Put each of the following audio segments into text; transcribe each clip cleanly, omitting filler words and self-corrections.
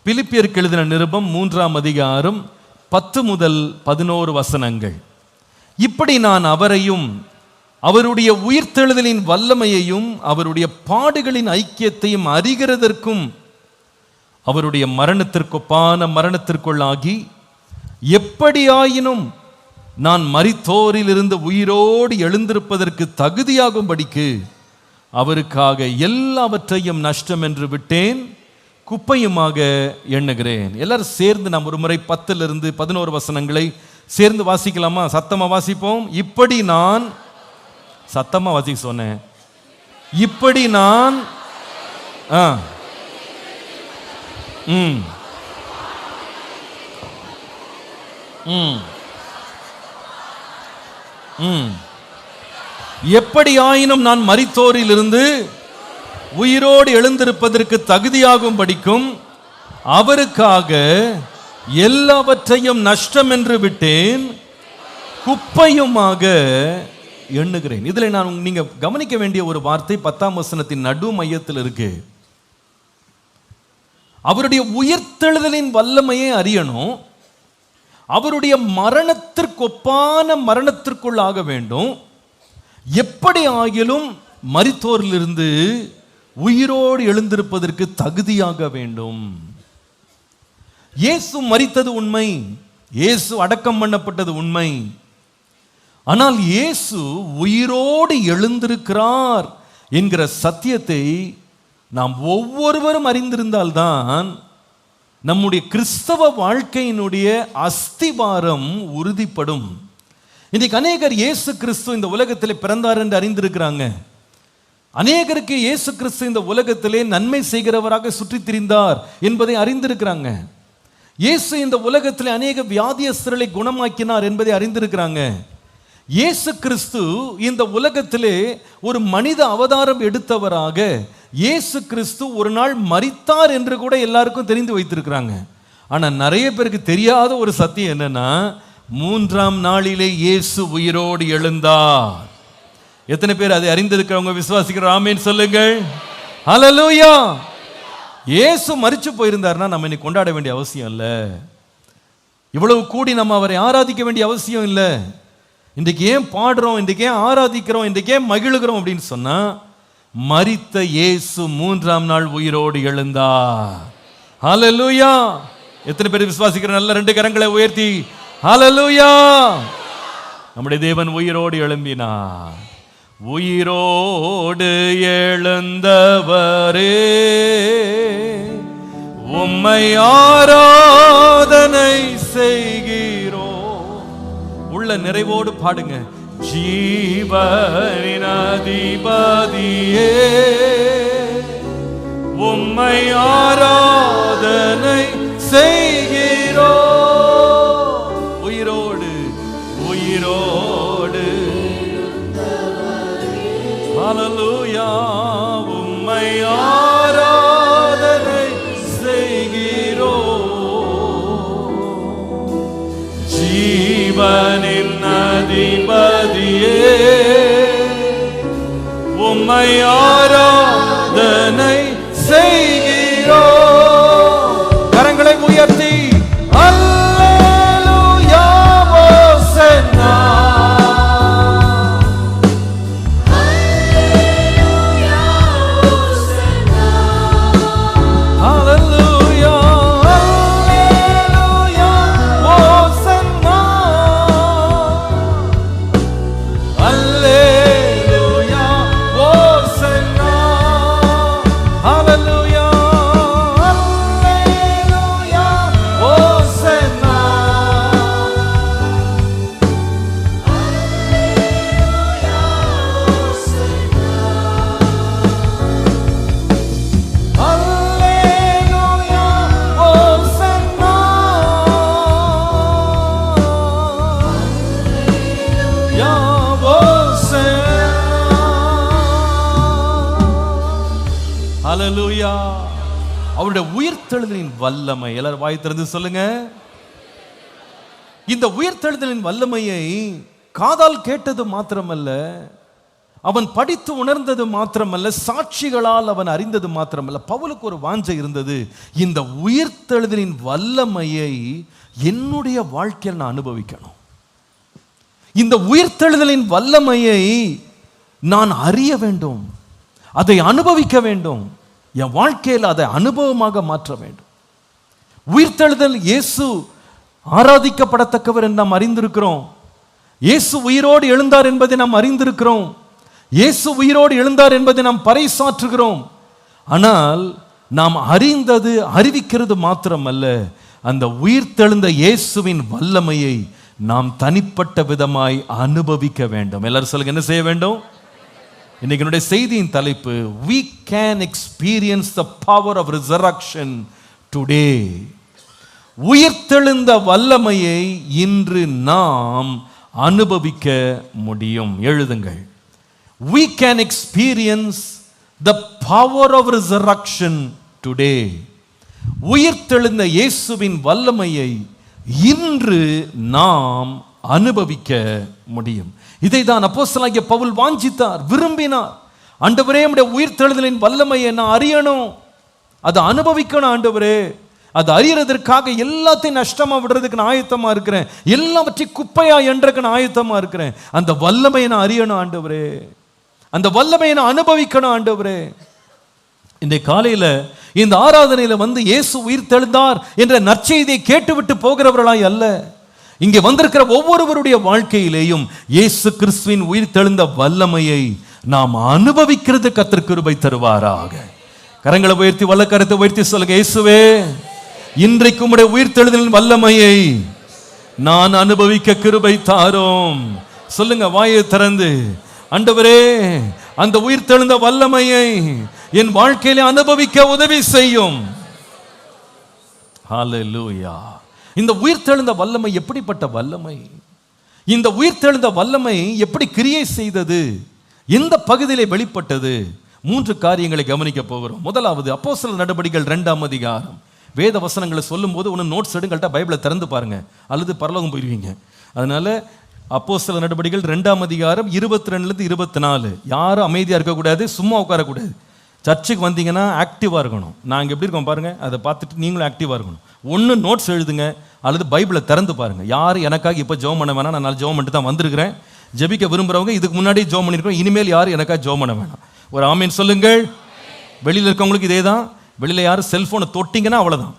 பிலிப்பியருக்கு எழுதின நிருபம் 3ஆம் அதிகாரம் 10 முதல் 11 வசனங்கள். இப்படி நான் அவரையும் அவருடைய உயிர்த்தெழுதலின் வல்லமையையும் அவருடைய பாடுகளின் ஐக்கியத்தையும் அறிகிறதற்கும் அவருடைய மரணத்திற்கொப்பான மரணத்திற்குள்ளாகி எப்படியாயினும் நான் மரித்தோரில் இருந்து உயிரோடு எழுந்திருப்பதற்கு தகுதியாகும்படிக்கு அவருக்காக எல்லாவற்றையும் நஷ்டம் என்று விட்டேன், குப்பையுமாக எண்ணுகிறேன். எல்லாரும் சேர்ந்து நாம் ஒரு முறை 10 to 11 வசனங்களை சேர்ந்து வாசிக்கலாமா? சத்தமா வாசிப்போம். இப்படி நான், சத்தமா வாசிக்க சொன்னேன், இப்படி நான் எப்படியாயினும் நான் மரித்தோரில் இருந்து உயிரோடு எழுந்திருப்பதற்கு தகுதியாகும் படிக்கும் அவருக்காக எல்லாவற்றையும் நஷ்டம் என்று விட்டேன், குப்பையுமாக எண்ணுகிறேன். இதுல நீங்க கவனிக்க வேண்டிய ஒரு வார்த்தை 10ஆம் வசனத்தின் நடு மையத்தில் இருக்கு. அவருடைய உயிர்த்தெழுதலின் வல்லமையை அறியணும், அவருடைய மரணத்திற்கொப்பான மரணத்திற்குள்ளாக வேண்டும், எப்படி ஆகிலும் மரித்தோரிலிருந்து உயிரோடு எழுந்திருப்பதற்கு தகுதியாக வேண்டும். இயேசு மரித்தது உண்மை, இயேசு அடக்கம் பண்ணப்பட்டது உண்மை. ஆனால் இயேசு உயிரோடு எழுந்திருக்கிறார் என்கிற சத்தியத்தை நாம் ஒவ்வொருவரும் அறிந்திருந்தால்தான் நம்முடைய கிறிஸ்தவ வாழ்க்கையினுடைய அஸ்திவாரம் உறுதிப்படும். இன்னைக்கு அநேகர் இயேசு கிறிஸ்து இந்த உலகத்திலே பிறந்தார் என்று அறிந்திருக்கிறாங்க. அநேகருக்கு இயேசு கிறிஸ்து இந்த உலகத்திலே நன்மை செய்கிறவராக சுற்றி திரிந்தார் என்பதை அறிந்திருக்கிறாங்க. இயேசு இந்த உலகத்திலே அநேக வியாதியஸ்தர்களை குணமாக்கினார் என்பதை அறிந்திருக்கிறாங்க. இயேசு கிறிஸ்து இந்த உலகத்திலே ஒரு மனித அவதாரம் எடுத்தவராக இயேசு கிறிஸ்து ஒரு நாள் மரித்தார் என்று கூட எல்லாருக்கும் தெரிந்து வைத்திருக்கிறாங்க. ஆனா நிறைய பேருக்கு தெரியாத ஒரு சத்தியம் என்னன்னா, 3ஆம் நாளிலே இயேசு உயிரோடு எழுந்தார். எத்தனை பேர் அதை அறிந்திருக்கிறவங்க விசுவாசிக்கிற ஆமென் சொல்லுங்கள். ஹல்லேலூயா. இயேசு மரிச்சு போயிருந்தார்னா நம்ம இன்னைக்கு கொண்டாட வேண்டிய அவசியம் இல்லை, இவ்வளவு கூடி நம்ம அவரை ஆராதிக்க வேண்டிய அவசியம் இல்லை. இன்றைக்கு ஏன் பாடுறோம், இன்றைக்கு ஏன் ஆராதிக்கிறோம், இன்றைக்கு ஏன் மகிழுகிறோம் அப்படின்னு சொன்னா, மரித்த இயேசு 3ஆம் நாள் உயிரோடு எழுந்தார். ஹல்லேலூயா. எத்தனை பேர் விசுவாசிக்கிற? நல்ல 2 கரங்களை உயர்த்தி ஹல்லேலூயா. நம்முடைய தேவன் உயிரோடு எழும்பினார். உயிரோடு எழுந்தவரே உம்மை ஆராதனை செய்கிறோம். உள்ள நிறைவோடு பாடுங்க. ஜீவனின் அதிபதியே உம்மை ஆராதனை செய்கிறோம். உயிரோடு உயிரோடு ஹல்லேலூயா உம்மை ஆராதனை செய்கிறோம். ஜீவனின் அதிபதியே உம்மை ஆராதனை செய்கிறோம். கரங்களை உயர்த்தி ஹல்லேலூயா ஹோசன்னா ஹல்லேலூயா. அவருடைய உயிர்த்தெழுதலின் வல்லமை, எல்லாரும் வாய் திறந்து சொல்லுங்க. இந்த உயிர்த்தெழுதலின் வல்லமையை காதால் கேட்டது மாத்திரமல்ல, அவன் படித்து உணர்ந்தது மாத்திரமல்ல, சாட்சிகளால் அவன் அறிந்தது மாத்திரமல்ல, பவுலுக்கு ஒரு வாஞ்சை இருந்தது. இந்த உயிர்த்தெழுதலின் வல்லமையை என்னுடைய வாழ்க்கையில் நான் அனுபவிக்கணும். இந்த உயிர்த்தெழுதலின் வல்லமையை நான் அறிய வேண்டும், அதை அனுபவிக்க வேண்டும், என் வாழ்க்கையில் அதை அனுபவமாக மாற்ற வேண்டும். உயிர்த்தெழுதல், இயேசு ஆராதிக்கப்படத்தக்கவர் என்று நாம் அறிந்திருக்கிறோம். இயேசு உயிரோடு எழுந்தார் என்பதை நாம் அறிந்திருக்கிறோம். இயேசு உயிரோடு எழுந்தார் என்பதை நாம் பறைசாற்றுகிறோம். ஆனால் நாம் அறிந்தது, அறிவிக்கிறது மாத்திரமல்ல, அந்த உயிர்த்தெழுந்த இயேசுவின் வல்லமையை நாம் தனிப்பட்ட விதமாய் அனுபவிக்க வேண்டும். எல்லாரும் சொல்லுங்க, என்ன செய்ய வேண்டும்? இன்னைக்கு என்னுடைய செய்தியின் தலைப்பு, we can experience the power of resurrection today. உயிர்த்தெழுந்த வல்லமையை இன்று நாம் அனுபவிக்க முடியும். எழுதுங்கள், we can experience the power of resurrection today. உயிர்த்தெழுந்த இயேசுவின் வல்லமையை இன்று நாம் அனுபவிக்க முடியும். இதை தான் அப்போஸ்தலனாகிய பவுல் வாஞ்சித்தார், விரும்பினார். ஆண்டவரே, உம்முடைய உயிர்த்தெழுதலின் வல்லமையை நான் அறியணும், அதை அனுபவிக்கணும் ஆண்டவரே. அது அறியறதற்காக எல்லாத்தையும் நஷ்டமா விடுறதுக்கு நான் ஆயத்தமா இருக்கிறேன், எல்லாவற்றையும் குப்பையா என்றதுக்கு நான் ஆயத்தமா இருக்கிறேன். அந்த வல்லமையை நான் அறியணும் ஆண்டவரே, அந்த வல்லமையை நான் அனுபவிக்கணும் ஆண்டவரே. இந்த காலையில இந்த ஆராதனையில வந்து இயேசு உயிர்த்தெழுந்தார் என்ற நற்செய்தியை கேட்டுவிட்டு போகிறவர்களாய் அல்ல, இங்கே வந்திருக்கிற ஒவ்வொருவருடைய வாழ்க்கையிலேயும் இயேசு கிறிஸ்துவின் உயிர்த்தெழுந்த வல்லமையை நாம் அனுபவிக்கிறது கர்த்தர் கிருபை தருவாராக. கரங்களை உயர்த்தி, வலக்கரத்தை உயர்த்தி சொல்லுங்க, இயேசுவே, இன்றைக்கு உம்முடைய உயிர்த்தெழுதலின் வல்லமையை நான் அனுபவிக்க கிருபை தாரும். சொல்லுங்க வாயை திறந்து, ஆண்டவரே, அந்த உயிர்த்தெழுந்த வல்லமையை என் வாழ்க்கையில அனுபவிக்க உதவி செய்யும். ஹல்லேலூயா. இந்த உயிர்த்தெழுந்த வல்லமை எப்படிப்பட்ட வல்லமை? இந்த உயிர்த்தெழுந்த வல்லமை எப்படி கிரியை செய்தது? எந்த பகுதியிலே வெளிப்பட்டது? 3 காரியங்களை கவனிக்க போகிறோம். முதலாவது, அப்போஸ்தலர் நடபடிகள் 2ஆம் அதிகாரம். வேத வசனங்களை சொல்லும் போது ஒன்று நோட்ஸ் எடுங்கள்ட்ட, பைபிளை திறந்து பாருங்க, அல்லது பரலோகம் போயிருவீங்க. அதனால அப்போஸ்தலர் நடபடிகள் 2ஆம் அதிகாரம் 22லேருந்து 24. யாரும் அமைதியாக இருக்கக்கூடாது, சும்மா உட்காரக்கூடாது. சர்ச்சுக்கு வந்தீங்கன்னா ஆக்டிவாக இருக்கணும். நாங்கள் எப்படி இருக்கோம் பாருங்கள், அதை பார்த்துட்டு நீங்களும் ஆக்டிவாக இருக்கணும். ஒன்று நோட்ஸ் எழுதுங்க, அல்லது பைபிளை திறந்து பாருங்கள். யாரும் எனக்காக இப்போ ஜெபம் பண்ண வேணாம், நான் ஜெபம் பண்ணிட்டு தான் வந்திருக்கிறேன். ஜெபிக்க விரும்புகிறவங்க இதுக்கு முன்னாடி ஜெபம் பண்ணியிருக்கோம், இனிமேல் யாரும் எனக்காக ஜெபம் பண்ண வேணாம். ஒரு ஆமீன் சொல்லுங்கள். வெளியில் இருக்கவங்களுக்கு இதே தான். வெளியில் யாரும் செல்ஃபோனை தொட்டிங்கன்னா அவ்வளோதான்,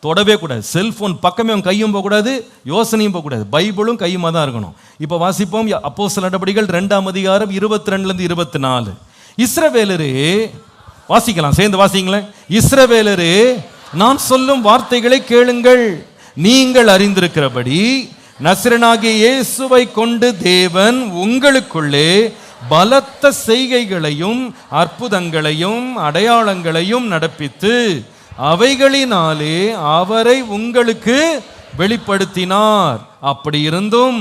தொடவே கூடாது. செல்ஃபோன் பக்கமே அவங்க கையும் போகக்கூடாது, யோசனையும் போகக்கூடாது. பைபிளும் கையுமா தான் இருக்கணும். இப்போ வாசிப்போம், அப்போஸ்தலர் நடபடிகள் 2ஆம் அதிகாரம் 22லேருந்து 24. இஸ்ரவேலரே, வாசிக்கலாம், சேர்ந்து வாசிங்களேன். இஸ்ரவேலரே, நான் சொல்லும் வார்த்தைகளை கேளுங்கள். நீங்கள் அறிந்திருக்கிறபடி நசரேயனாகிய இயேசுவை கொண்டு தேவன் உங்களுக்குள்ளே பலத்த செய்கைகளையும் அற்புதங்களையும் அடையாளங்களையும் நடப்பித்து அவைகளினாலே அவரை உங்களுக்கு வெளிப்படுத்தினார். அப்படி இருந்தும்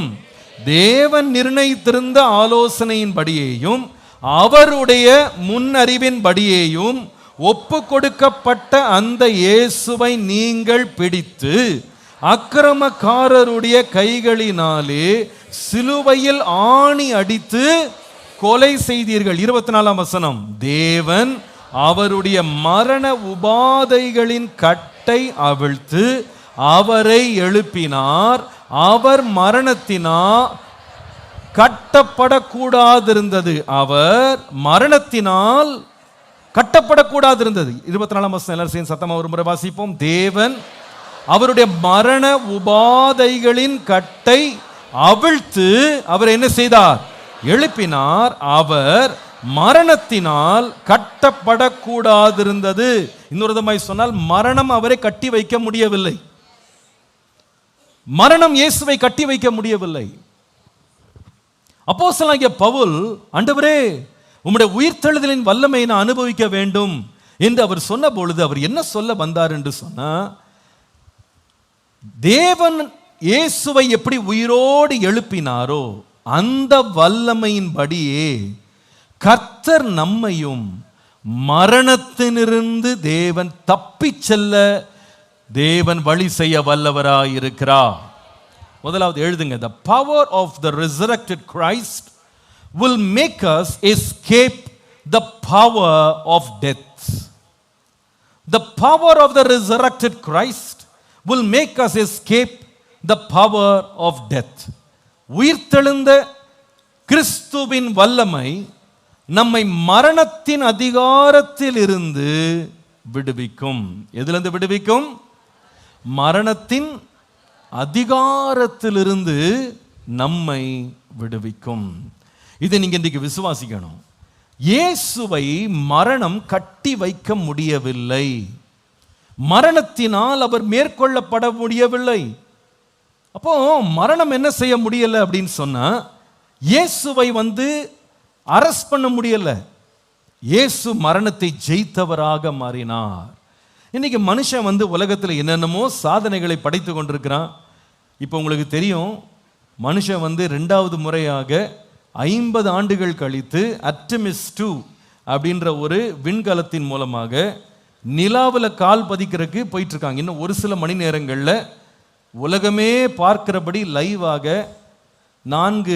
தேவன் நிர்ணயித்திருந்த ஆலோசனையின்படியேயும் அவருடைய முன்னறிவின்படியேயும் ஒப்பு கொடுக்கப்பட்ட அந்த இயேசுவை நீங்கள் பிடித்து அக்கிரமக்காரருடைய கைகளினாலே சிலுவையில் ஆணி அடித்து கொலை செய்தீர்கள். 24ஆம் வசனம். தேவன் அவருடைய மரண உபாதைகளின் கட்டை அவிழ்த்து அவரை எழுப்பினார். அவர் மரணத்தினால் கட்டப்படக்கூடாதிருந்தது. அவர் மரணத்தினால் கட்டப்படக்கூடாதிருந்தது. 24ஆம் வசனம் எல்லாரும் சேர்ந்து சத்தமா ஒரு முறை வாசிப்போம். தேவன் அவருடைய மரண உபாதைகளின் கட்டை அவிழ்த்து அவர் என்ன செய்தார்? எழுப்பினார். அவர் மரணத்தினால் கட்டப்படக்கூடாதிருந்தது. இன்னொரு விதமாய் சொன்னால், மரணம் அவரை கட்டி வைக்க முடியவில்லை. மரணம் இயேசுவை கட்டி வைக்க முடியவில்லை. அப்போஸ்தலனாகிய பவுல், ஆண்டவரே, உம்முடைய உயிர்த்தெழுதலின் வல்லமையை நான் அனுபவிக்க வேண்டும் என்று அவர் சொன்ன பொழுது அவர் என்ன சொல்ல வந்தார் என்று சொன்னா, தேவன் இயேசுவை எப்படி உயிரோடு எழுப்பினாரோ அந்த வல்லமையின்படியே கர்த்தர் நம்மையும் மரணத்திலிருந்து தேவன் தப்பிச் செல்ல தேவன் வழி செய்ய வல்லவராயிருக்கிறார். முதலாவது எழுதுங்க, the power of the resurrected Christ will make us escape the power of death. The power of the resurrected Christ will make us escape the power of death. உயிர்த்தெழுந்த கிறிஸ்துவின் வல்லமை நம்மை மரணத்தின் அதிகாரத்தில் இருந்து விடுவிக்கும். எதிலிருந்து விடுவிக்கும்? மரணத்தின் அதிகாரத்திலிருந்து நம்மை விடுவிக்கும். இதை நீங்க இன்றைக்கு விசுவாசிக்கணும். இயேசுவை மரணம் கட்டி வைக்க முடியவில்லை. மரணத்தினால் அவர் மேற்கொள்ளப்பட முடியவில்லை. அப்போ மரணம் என்ன செய்ய முடியல அப்படின்னு சொன்னா, இயேசுவை அரெஸ்ட் பண்ண முடியல. இயேசு மரணத்தை ஜெயித்தவராக மாறினார். இன்னைக்கு மனுஷன் உலகத்தில் என்னென்னமோ சாதனைகளை படைத்து கொண்டிருக்கிறான். இப்போ உங்களுக்கு தெரியும், மனுஷன் 2வது முறையாக 50 ஆண்டுகள் கழித்து அர்டெமிஸ் 2 அப்படின்ற ஒரு விண்கலத்தின் மூலமாக நிலாவில் கால் பதிக்கிறதுக்கு போயிட்டு இருக்காங்க. இன்னும் ஒரு சில மணி நேரங்களில் உலகமே பார்க்கிறபடி லைவாக 4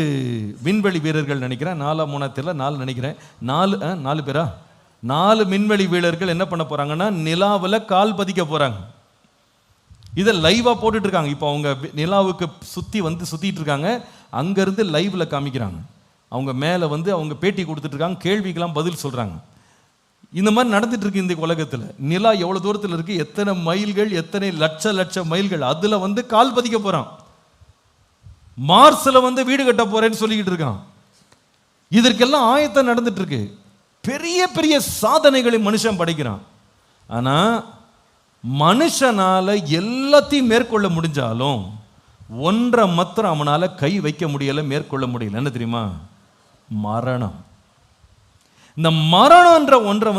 விண்வெளி வீரர்கள் நினைக்கிறேன், 4 நினைக்கிறேன், 4 பேரா 4 விண்வெளி வீரர்கள் என்ன பண்ண போறாங்கன்னா நிலாவில் கால் பதிக்க போறாங்க. இதை லைவா போட்டுட்டு இருக்காங்க. இப்போ அவங்க நிலாவுக்கு சுத்திட்டு இருக்காங்க. அங்கிருந்து லைவ்ல காமிக்கிறாங்க. அவங்க மேலே அவங்க பேட்டி கொடுத்துட்டு இருக்காங்க, கேள்விக்கெல்லாம் பதில் சொல்றாங்க. இந்த மாதிரி நடந்துட்டு இருக்கு இந்த உலகத்தில். நிலா எவ்வளவு தூரத்தில் இருக்கு, எத்தனை மைல்கள், எத்தனை லட்ச மைல்கள், அதுல கால் பதிக்க போறான். மார்ஸ்ல வீடு கட்ட போறேன்னு சொல்லிக்கிட்டு இருக்கான். இதற்கெல்லாம் ஆயத்தம் நடந்துட்டு இருக்கு. பெரிய பெரிய சாதனைகளை மனுஷன் படைக்கிறான். ஆனா மனுஷனால எல்லாத்தையும் மேற்கொள்ள முடிஞ்சாலும் ஒன்றை மாத்திரம் அவனால கை வைக்க முடியல, மேற்கொள்ள முடியல. என்ன தெரியுமா? மரணம். இந்த மரணம்ன்ற ஒன்றை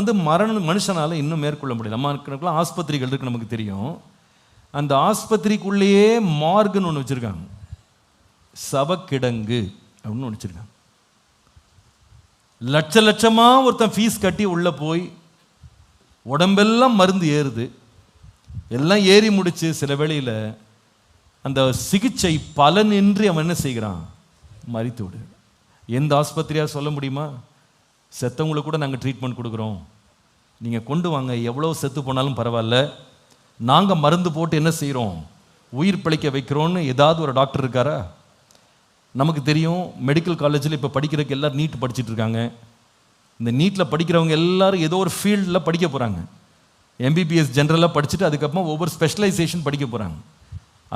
மனுஷனால இன்னும் மேற்கொள்ள முடியல. நம்ம ஆஸ்பத்திரிகள் இருக்கு, நமக்கு தெரியும். அந்த ஆஸ்பத்திரிக்குள்ளேயே மார்க்குன்னு ஒன்று வச்சிருக்காங்க, சவக்கிடங்கு அப்படின்னு ஒன்று வச்சிருக்காங்க. லட்சமா ஒருத்தன் ஃபீஸ் கட்டி உள்ள போய் உடம்பெல்லாம் மருந்து ஏறுது. எல்லாம் ஏறி முடிச்சு சில வேளையில் அந்த சிகிச்சை பலனின்றி அவன் என்ன செய்கிறான்? மரித்து விடு. எந்த ஆஸ்பத்திரியாக சொல்ல முடியுமா? செத்தவங்களுக்கு கூட நாங்கள் ட்ரீட்மெண்ட் கொடுக்குறோம், நீங்கள் கொண்டு வாங்க, எவ்வளோ செத்து போனாலும் பரவாயில்ல, நாங்கள் மருந்து போட்டு என்ன செய்கிறோம்? உயிர் பிழைக்க வைக்கிறோன்னு ஏதாவது ஒரு டாக்டர் இருக்காரா? நமக்கு தெரியும், மெடிக்கல் காலேஜில் இப்போ படிக்கிறதுக்கு எல்லோரும் நீட் படிச்சுட்டு இருக்காங்க. இந்த நீட்டில் படிக்கிறவங்க எல்லாரும் ஏதோ ஒரு ஃபீல்டில் படிக்க போகிறாங்க. எம்பிபிஎஸ் ஜென்ரலாக படிச்சுட்டு அதுக்கப்புறமா ஒவ்வொரு ஸ்பெஷலைசேஷன் படிக்க போகிறாங்க.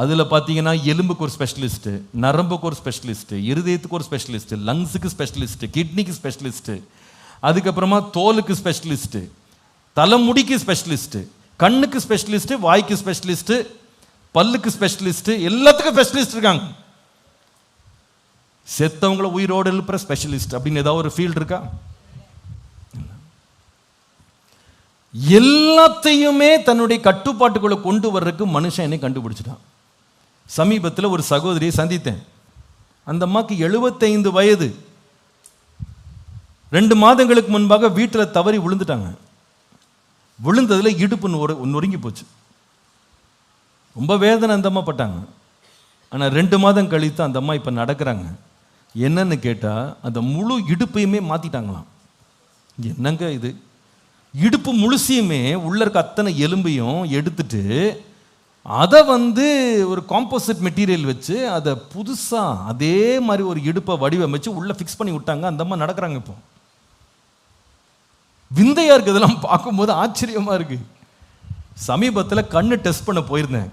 அதில் பார்த்தீங்கன்னா எலும்புக்கு ஒரு ஸ்பெஷலிஸ்ட்டு, நரம்புக்கு ஒரு ஸ்பெஷலிஸ்ட்டு, இருதயத்துக்கு ஒரு ஸ்பெஷலிஸ்ட்டு, லங்ஸுக்கு ஸ்பெஷலிஸ்ட்டு, கிட்னிக்கு ஸ்பெஷலிஸ்ட்டு, அதுக்கப்புறமா தோலுக்கு ஸ்பெஷலிஸ்ட்டு, தலைமுடிக்கு ஸ்பெஷலிஸ்ட்டு, கண்ணுக்கு ஸ்பெஷலிஸ்ட்டு, வாய்க்கு ஸ்பெஷலிஸ்ட்டு, பல்லுக்கு ஸ்பெஷலிஸ்ட்டு, எல்லாத்துக்கும் ஸ்பெஷலிஸ்ட் இருக்காங்க. செத்தவங்கள உயிரோடு எழுப்புற ஸ்பெஷலிஸ்ட் அப்படின்னு ஏதாவது ஒரு ஃபீல்டு இருக்கா? எல்லாத்தையுமே தன்னுடைய கட்டுப்பாட்டுக்குள்ள கொண்டு வர்றதுக்கு மனுஷன் என்னை கண்டுபிடிச்சிட்டான். சமீபத்தில் ஒரு சகோதரியை சந்தித்தேன். அந்த அம்மாக்கு 75 வயது. 2 மாதங்களுக்கு முன்பாக வீட்டில் தவறி விழுந்துட்டாங்க. விழுந்ததில் இடுப்பு நொறுங்கி போச்சு. ரொம்ப வேதனை அந்த அம்மா பட்டாங்க. ஆனால் 2 மாதம் கழித்து அந்த அம்மா இப்போ நடக்கிறாங்க. என்னன்னு கேட்டால் அந்த முழு இடுப்பையுமே மாற்றிட்டாங்களாம். என்னங்க இது? இடுப்பு முழுசியுமே உள்ள இருக்க அத்தனை எலும்பையும் எடுத்துட்டு அதை ஒரு காம்போசிட் மெட்டீரியல் வச்சு அதை புதுசாக அதே மாதிரி ஒரு இடுப்பை வடிவமைச்சு உள்ள ஃபிக்ஸ் பண்ணி விட்டாங்க. அந்த அம்மா நடக்கிறாங்க. இப்போ விந்தையா இருக்கு. இதெல்லாம் பார்க்கும்போது ஆச்சரியமா இருக்கு. சமீபத்தில் கண்ணு டெஸ்ட் பண்ண போயிருந்தேன்.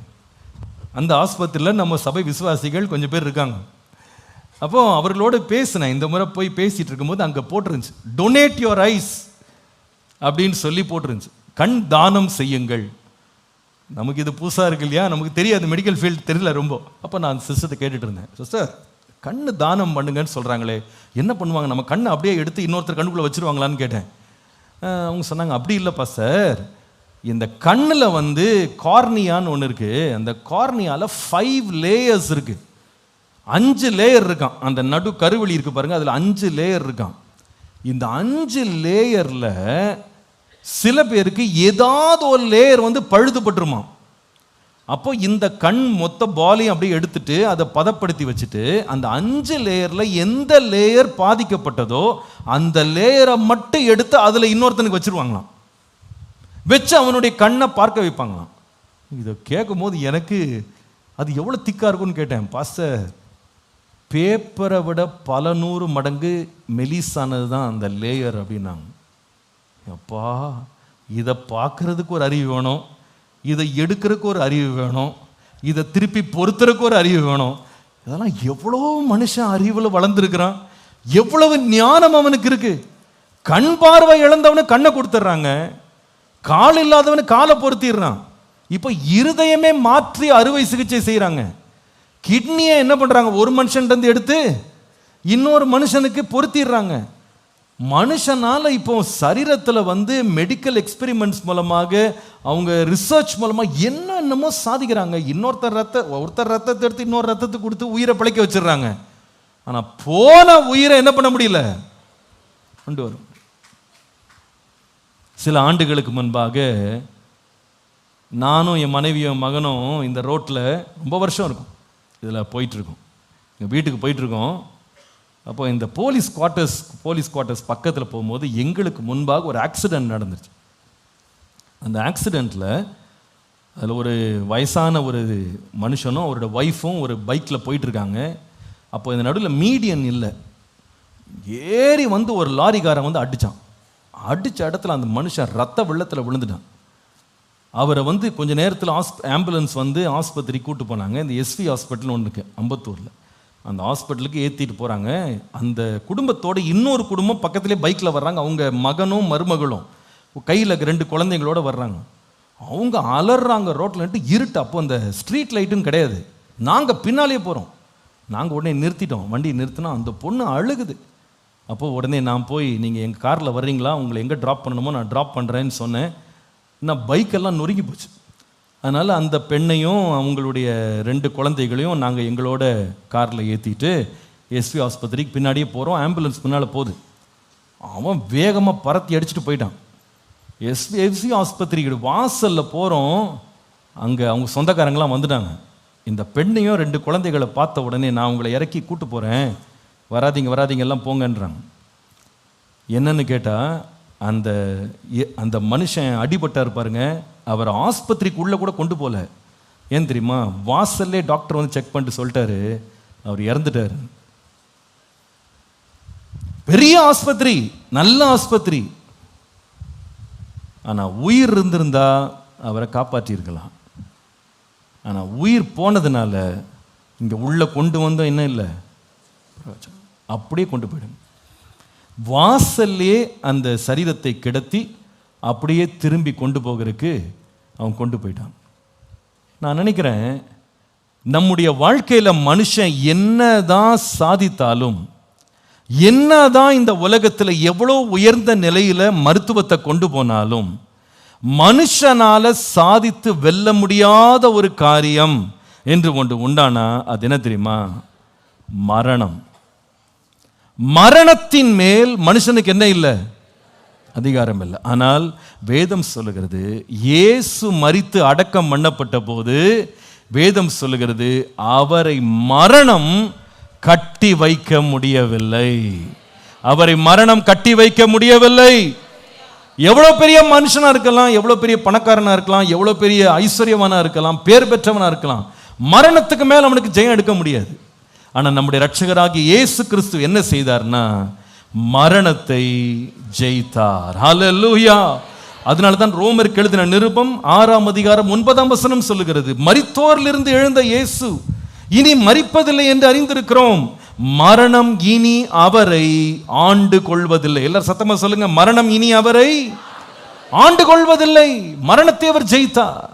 அந்த ஆஸ்பத்திரியில் நம்ம சபை விசுவாசிகள் கொஞ்சம் பேர் இருக்காங்க. அப்போ அவர்களோடு பேசினேன். இந்த முறை போய் பேசிட்டு இருக்கும்போது அங்கே போட்டிருந்துச்சு, டொனேட் யுவர் ஐஸ் அப்படின்னு சொல்லி போட்டிருந்துச்சு. கண் தானம் செய்யுங்கள். நமக்கு இது புதுசாக இருக்கு இல்லையா, நமக்கு தெரியாது, மெடிக்கல் ஃபீல்டு தெரியல ரொம்ப. அப்போ நான் சிஸ்டத்தை கேட்டுட்டு இருந்தேன், சிஸ்டர் கண்ணு தானம் பண்ணுங்கன்னு சொல்கிறாங்களே, என்ன பண்ணுவாங்க? நம்ம கண்ணை அப்படியே எடுத்து இன்னொருத்தர் கண்ணுக்குள்ளே வச்சுருவாங்களான்னு கேட்டேன். அவங்க சொன்னாங்க, அப்படி இல்லைப்பா சார், இந்த கண்ணில் கார்னியான்னு ஒன்று இருக்குது. அந்த கார்னியாவில் 5 லேயர்ஸ் இருக்குது. 5 லேயர் இருக்கான். அந்த நடு கருவெளி இருக்குது பாருங்கள், அதில் 5 லேயர் இருக்கான். இந்த 5 லேயரில் சில பேருக்கு ஏதாவது ஒரு லேயர் பழுதுபட்டுருமா. அப்போ இந்த கண் மொத்த பாலையும் அப்படியே எடுத்துட்டு அதை பதப்படுத்தி வச்சுட்டு அந்த 5 லேயர்ல எந்த லேயர் பாதிக்கப்பட்டதோ அந்த லேயரை மட்டும் எடுத்து அதில் இன்னொருத்தனுக்கு வச்சிருவாங்களாம். வச்சு அவனுடைய கண்ணை பார்க்க வைப்பாங்களாம். இதை கேட்கும் போது எனக்கு அது எவ்வளோ திக்காக இருக்குன்னு கேட்டேன். பாஸ்டர், பேப்பரை விட பல 100 மடங்கு மெலிசானது தான் அந்த லேயர் அப்படின்னாங்க. அப்பா, இதை பார்க்கறதுக்கு ஒரு அறிவு வேணும், இதை எடுக்கிறதுக்கு ஒரு அறிவு வேணும், இதை திருப்பி பொறுத்துறதுக்கு ஒரு அறிவு வேணும். இதெல்லாம் எவ்வளோ மனுஷன் அறிவில் வளர்ந்துருக்கிறான், எவ்வளவு ஞானம் அவனுக்கு இருக்கு. கண் பார்வை இழந்தவனு கண்ணை கொடுத்துட்றாங்க, கால் இல்லாதவனு காலை பொருத்திடுறான். இப்போ இருதயமே மாற்றி அறுவை சிகிச்சை செய்கிறாங்க. கிட்னியை என்ன பண்ணுறாங்க, ஒரு மனுஷன்ட்டு எடுத்து இன்னொரு மனுஷனுக்கு பொருத்திடுறாங்க. மனுஷனால் இப்போ சரீரத்தில் மெடிக்கல் எக்ஸ்பெரிமெண்ட்ஸ் மூலமாக அவங்க ரிசர்ச் மூலமாக என்னென்னமோ சாதிக்கிறாங்க. ஒருத்தர் ரத்தத்தை எடுத்து இன்னொரு ரத்தத்தை கொடுத்து உயிரை பிழைக்க வச்சிடுறாங்க. ஆனால் போன உயிரை என்ன பண்ண முடியல, கொண்டு வரும். சில ஆண்டுகளுக்கு முன்பாக நானும் என் மனைவியும் மகனும் இந்த ரோட்டில் ரொம்ப வருஷம் இருக்கும் இதில் போயிட்டுருக்கோம், எங்கள் வீட்டுக்கு போயிட்டுருக்கோம். அப்போ இந்த போலீஸ் குவார்ட்டர்ஸ் பக்கத்தில் போகும்போது எங்களுக்கு முன்பாக ஒரு ஆக்சிடெண்ட் நடந்துருச்சு. அந்த ஆக்சிடெண்ட்டில் அதில் ஒரு வயசான ஒரு மனுஷனும் அவரோட ஒய்ஃபும் ஒரு பைக்கில் போயிட்டுருக்காங்க. அப்போ இந்த நடுவில் மீடியன் இல்லை, ஏறி ஒரு லாரிக்காரன் அடித்தான். அடித்த இடத்துல அந்த மனுஷன் ரத்த வெள்ளத்தில் விழுந்துட்டான். அவரை கொஞ்ச நேரத்தில் ஆம்புலன்ஸ் ஆஸ்பத்திரி கூட்டு போனாங்க. இந்த எஸ்வி ஹாஸ்பிட்டல் ஒன்று இருக்குது அம்பத்தூரில், அந்த ஹாஸ்பிட்டலுக்கு ஏற்றிட்டு போகிறாங்க. அந்த குடும்பத்தோடு இன்னொரு குடும்பம் பக்கத்துலேயே பைக்கில் வர்றாங்க. அவங்க மகனும் மருமகளும் கையில் 2 குழந்தைங்களோட வர்றாங்க. அவங்க அலறாங்க ரோட்டில் இருட்டு. அப்போ அந்த ஸ்ட்ரீட் லைட்டுன்னு கிடையாது, நாங்கள் பின்னாலே போகிறோம். நாங்கள் உடனே நிறுத்திட்டோம், வண்டியை நிறுத்தினா அந்த பொண்ணு அழுகுது. அப்போது உடனே நான் போய், நீங்கள் எங்கள் காரில் வர்றீங்களா, உங்களை எங்கே ட்ராப் பண்ணணுமோ நான் ட்ராப் பண்ணுறேன்னு சொன்னேன். நான் பைக்கெல்லாம் நொறுங்கி போச்சு. அதனால் அந்த பெண்ணையும் அவங்களுடைய 2 குழந்தைகளையும் நாங்கள் எங்களோட காரில் ஏற்றிட்டு எஸ்வி ஆஸ்பத்திரிக்கு பின்னாடியே போகிறோம். ஆம்புலன்ஸ் பின்னால் போகுது. அவன் வேகமாக பறத்தி அடிச்சுட்டு போயிட்டான். எஸ்வி ஆஸ்பத்திரிக்கு வாசலில் போகிறோம், அங்கே அவங்க சொந்தக்காரங்களாம் வந்துட்டாங்க. இந்த பெண்ணையும் 2 குழந்தைகளை பார்த்த உடனே, நான் உங்களை இறக்கி கூட்டு போகிறேன், வராதிங்க எல்லாம் போங்கன்றாங்க. என்னன்னு கேட்டால், அந்த மனுஷன் அடிபட்டார் பாருங்க, அவர் ஆஸ்பத்திரிக்குள்ளே கூட கொண்டு போகல. ஏன் தெரியுமா, வாசல்லே டாக்டர் செக் பண்ணிட்டு சொல்லிட்டாரு, அவர் இறந்துட்டார். பெரிய ஆஸ்பத்திரி, நல்ல ஆஸ்பத்திரி. ஆனால் உயிர் இருந்திருந்தா அவரை காப்பாற்றிருக்கலாம். ஆனால் உயிர் போனதுனால இங்கே உள்ளே கொண்டு வந்தோம், என்ன இல்லை, அப்படியே கொண்டு போயிடும். வாசல்லே அந்த சரீரத்தை கிடத்தி அப்படியே திரும்பி கொண்டு போகிறதுக்கு அவன் கொண்டு போயிட்டான். நான் நினைக்கிறேன், நம்முடைய வாழ்க்கையில் மனுஷன் என்னதான் சாதித்தாலும், என்னதான் இந்த உலகத்தில் எவ்வளோ உயர்ந்த நிலையில் மருத்துவத்தை கொண்டு போனாலும், மனுஷனால சாதித்து வெல்ல முடியாத ஒரு காரியம் என்று ஒன்று உண்டானா அது என்ன தெரியுமா, மரணம். மரணத்தின் மேல் மனுஷனுக்கு என்ன இல்லை, அதிகாரம் இல்லை. ஆனால் வேதம் சொல்லுகிறது, இயேசு மரித்து அடக்கம் பண்ணப்பட்ட போது வேதம் சொல்லுகிறது, அவரை மரணம் கட்டி வைக்க முடியவில்லை. அவரை மரணம் கட்டி வைக்க முடியவில்லை. எவ்வளோ பெரிய மனுஷனா இருக்கலாம், எவ்வளோ பெரிய பணக்காரனா இருக்கலாம், எவ்வளோ பெரிய ஐஸ்வர்யவானா இருக்கலாம், பேர் பெற்றவனா இருக்கலாம், மரணத்துக்கு மேல் அவனுக்கு ஜெயம் எடுக்க முடியாது. ஆனால் நம்முடைய ரட்சகராகிய இயேசு கிறிஸ்து என்ன செய்தார்னா, மரணத்தை ஜெயித்தார். ஹல்லேலூயா. அதனால தான் ரோமருக்கு எழுதின நிருபம் 6ஆம் அதிகாரம் 9ஆம் வசனம் சொல்லுகிறது, மரித்தோரிலிருந்து எழுந்த இயேசு இனி மரிப்பதில்லை என்று அறிந்திருக்கிறோம், மரணம் இனி அவரை ஆண்டு கொள்வதில்லை. எல்லாரும் சத்தமா சொல்லுங்க, மரணம் இனி அவரை ஆண்டு கொள்வதில்லை. மரணத்தை அவர் ஜெயித்தார்,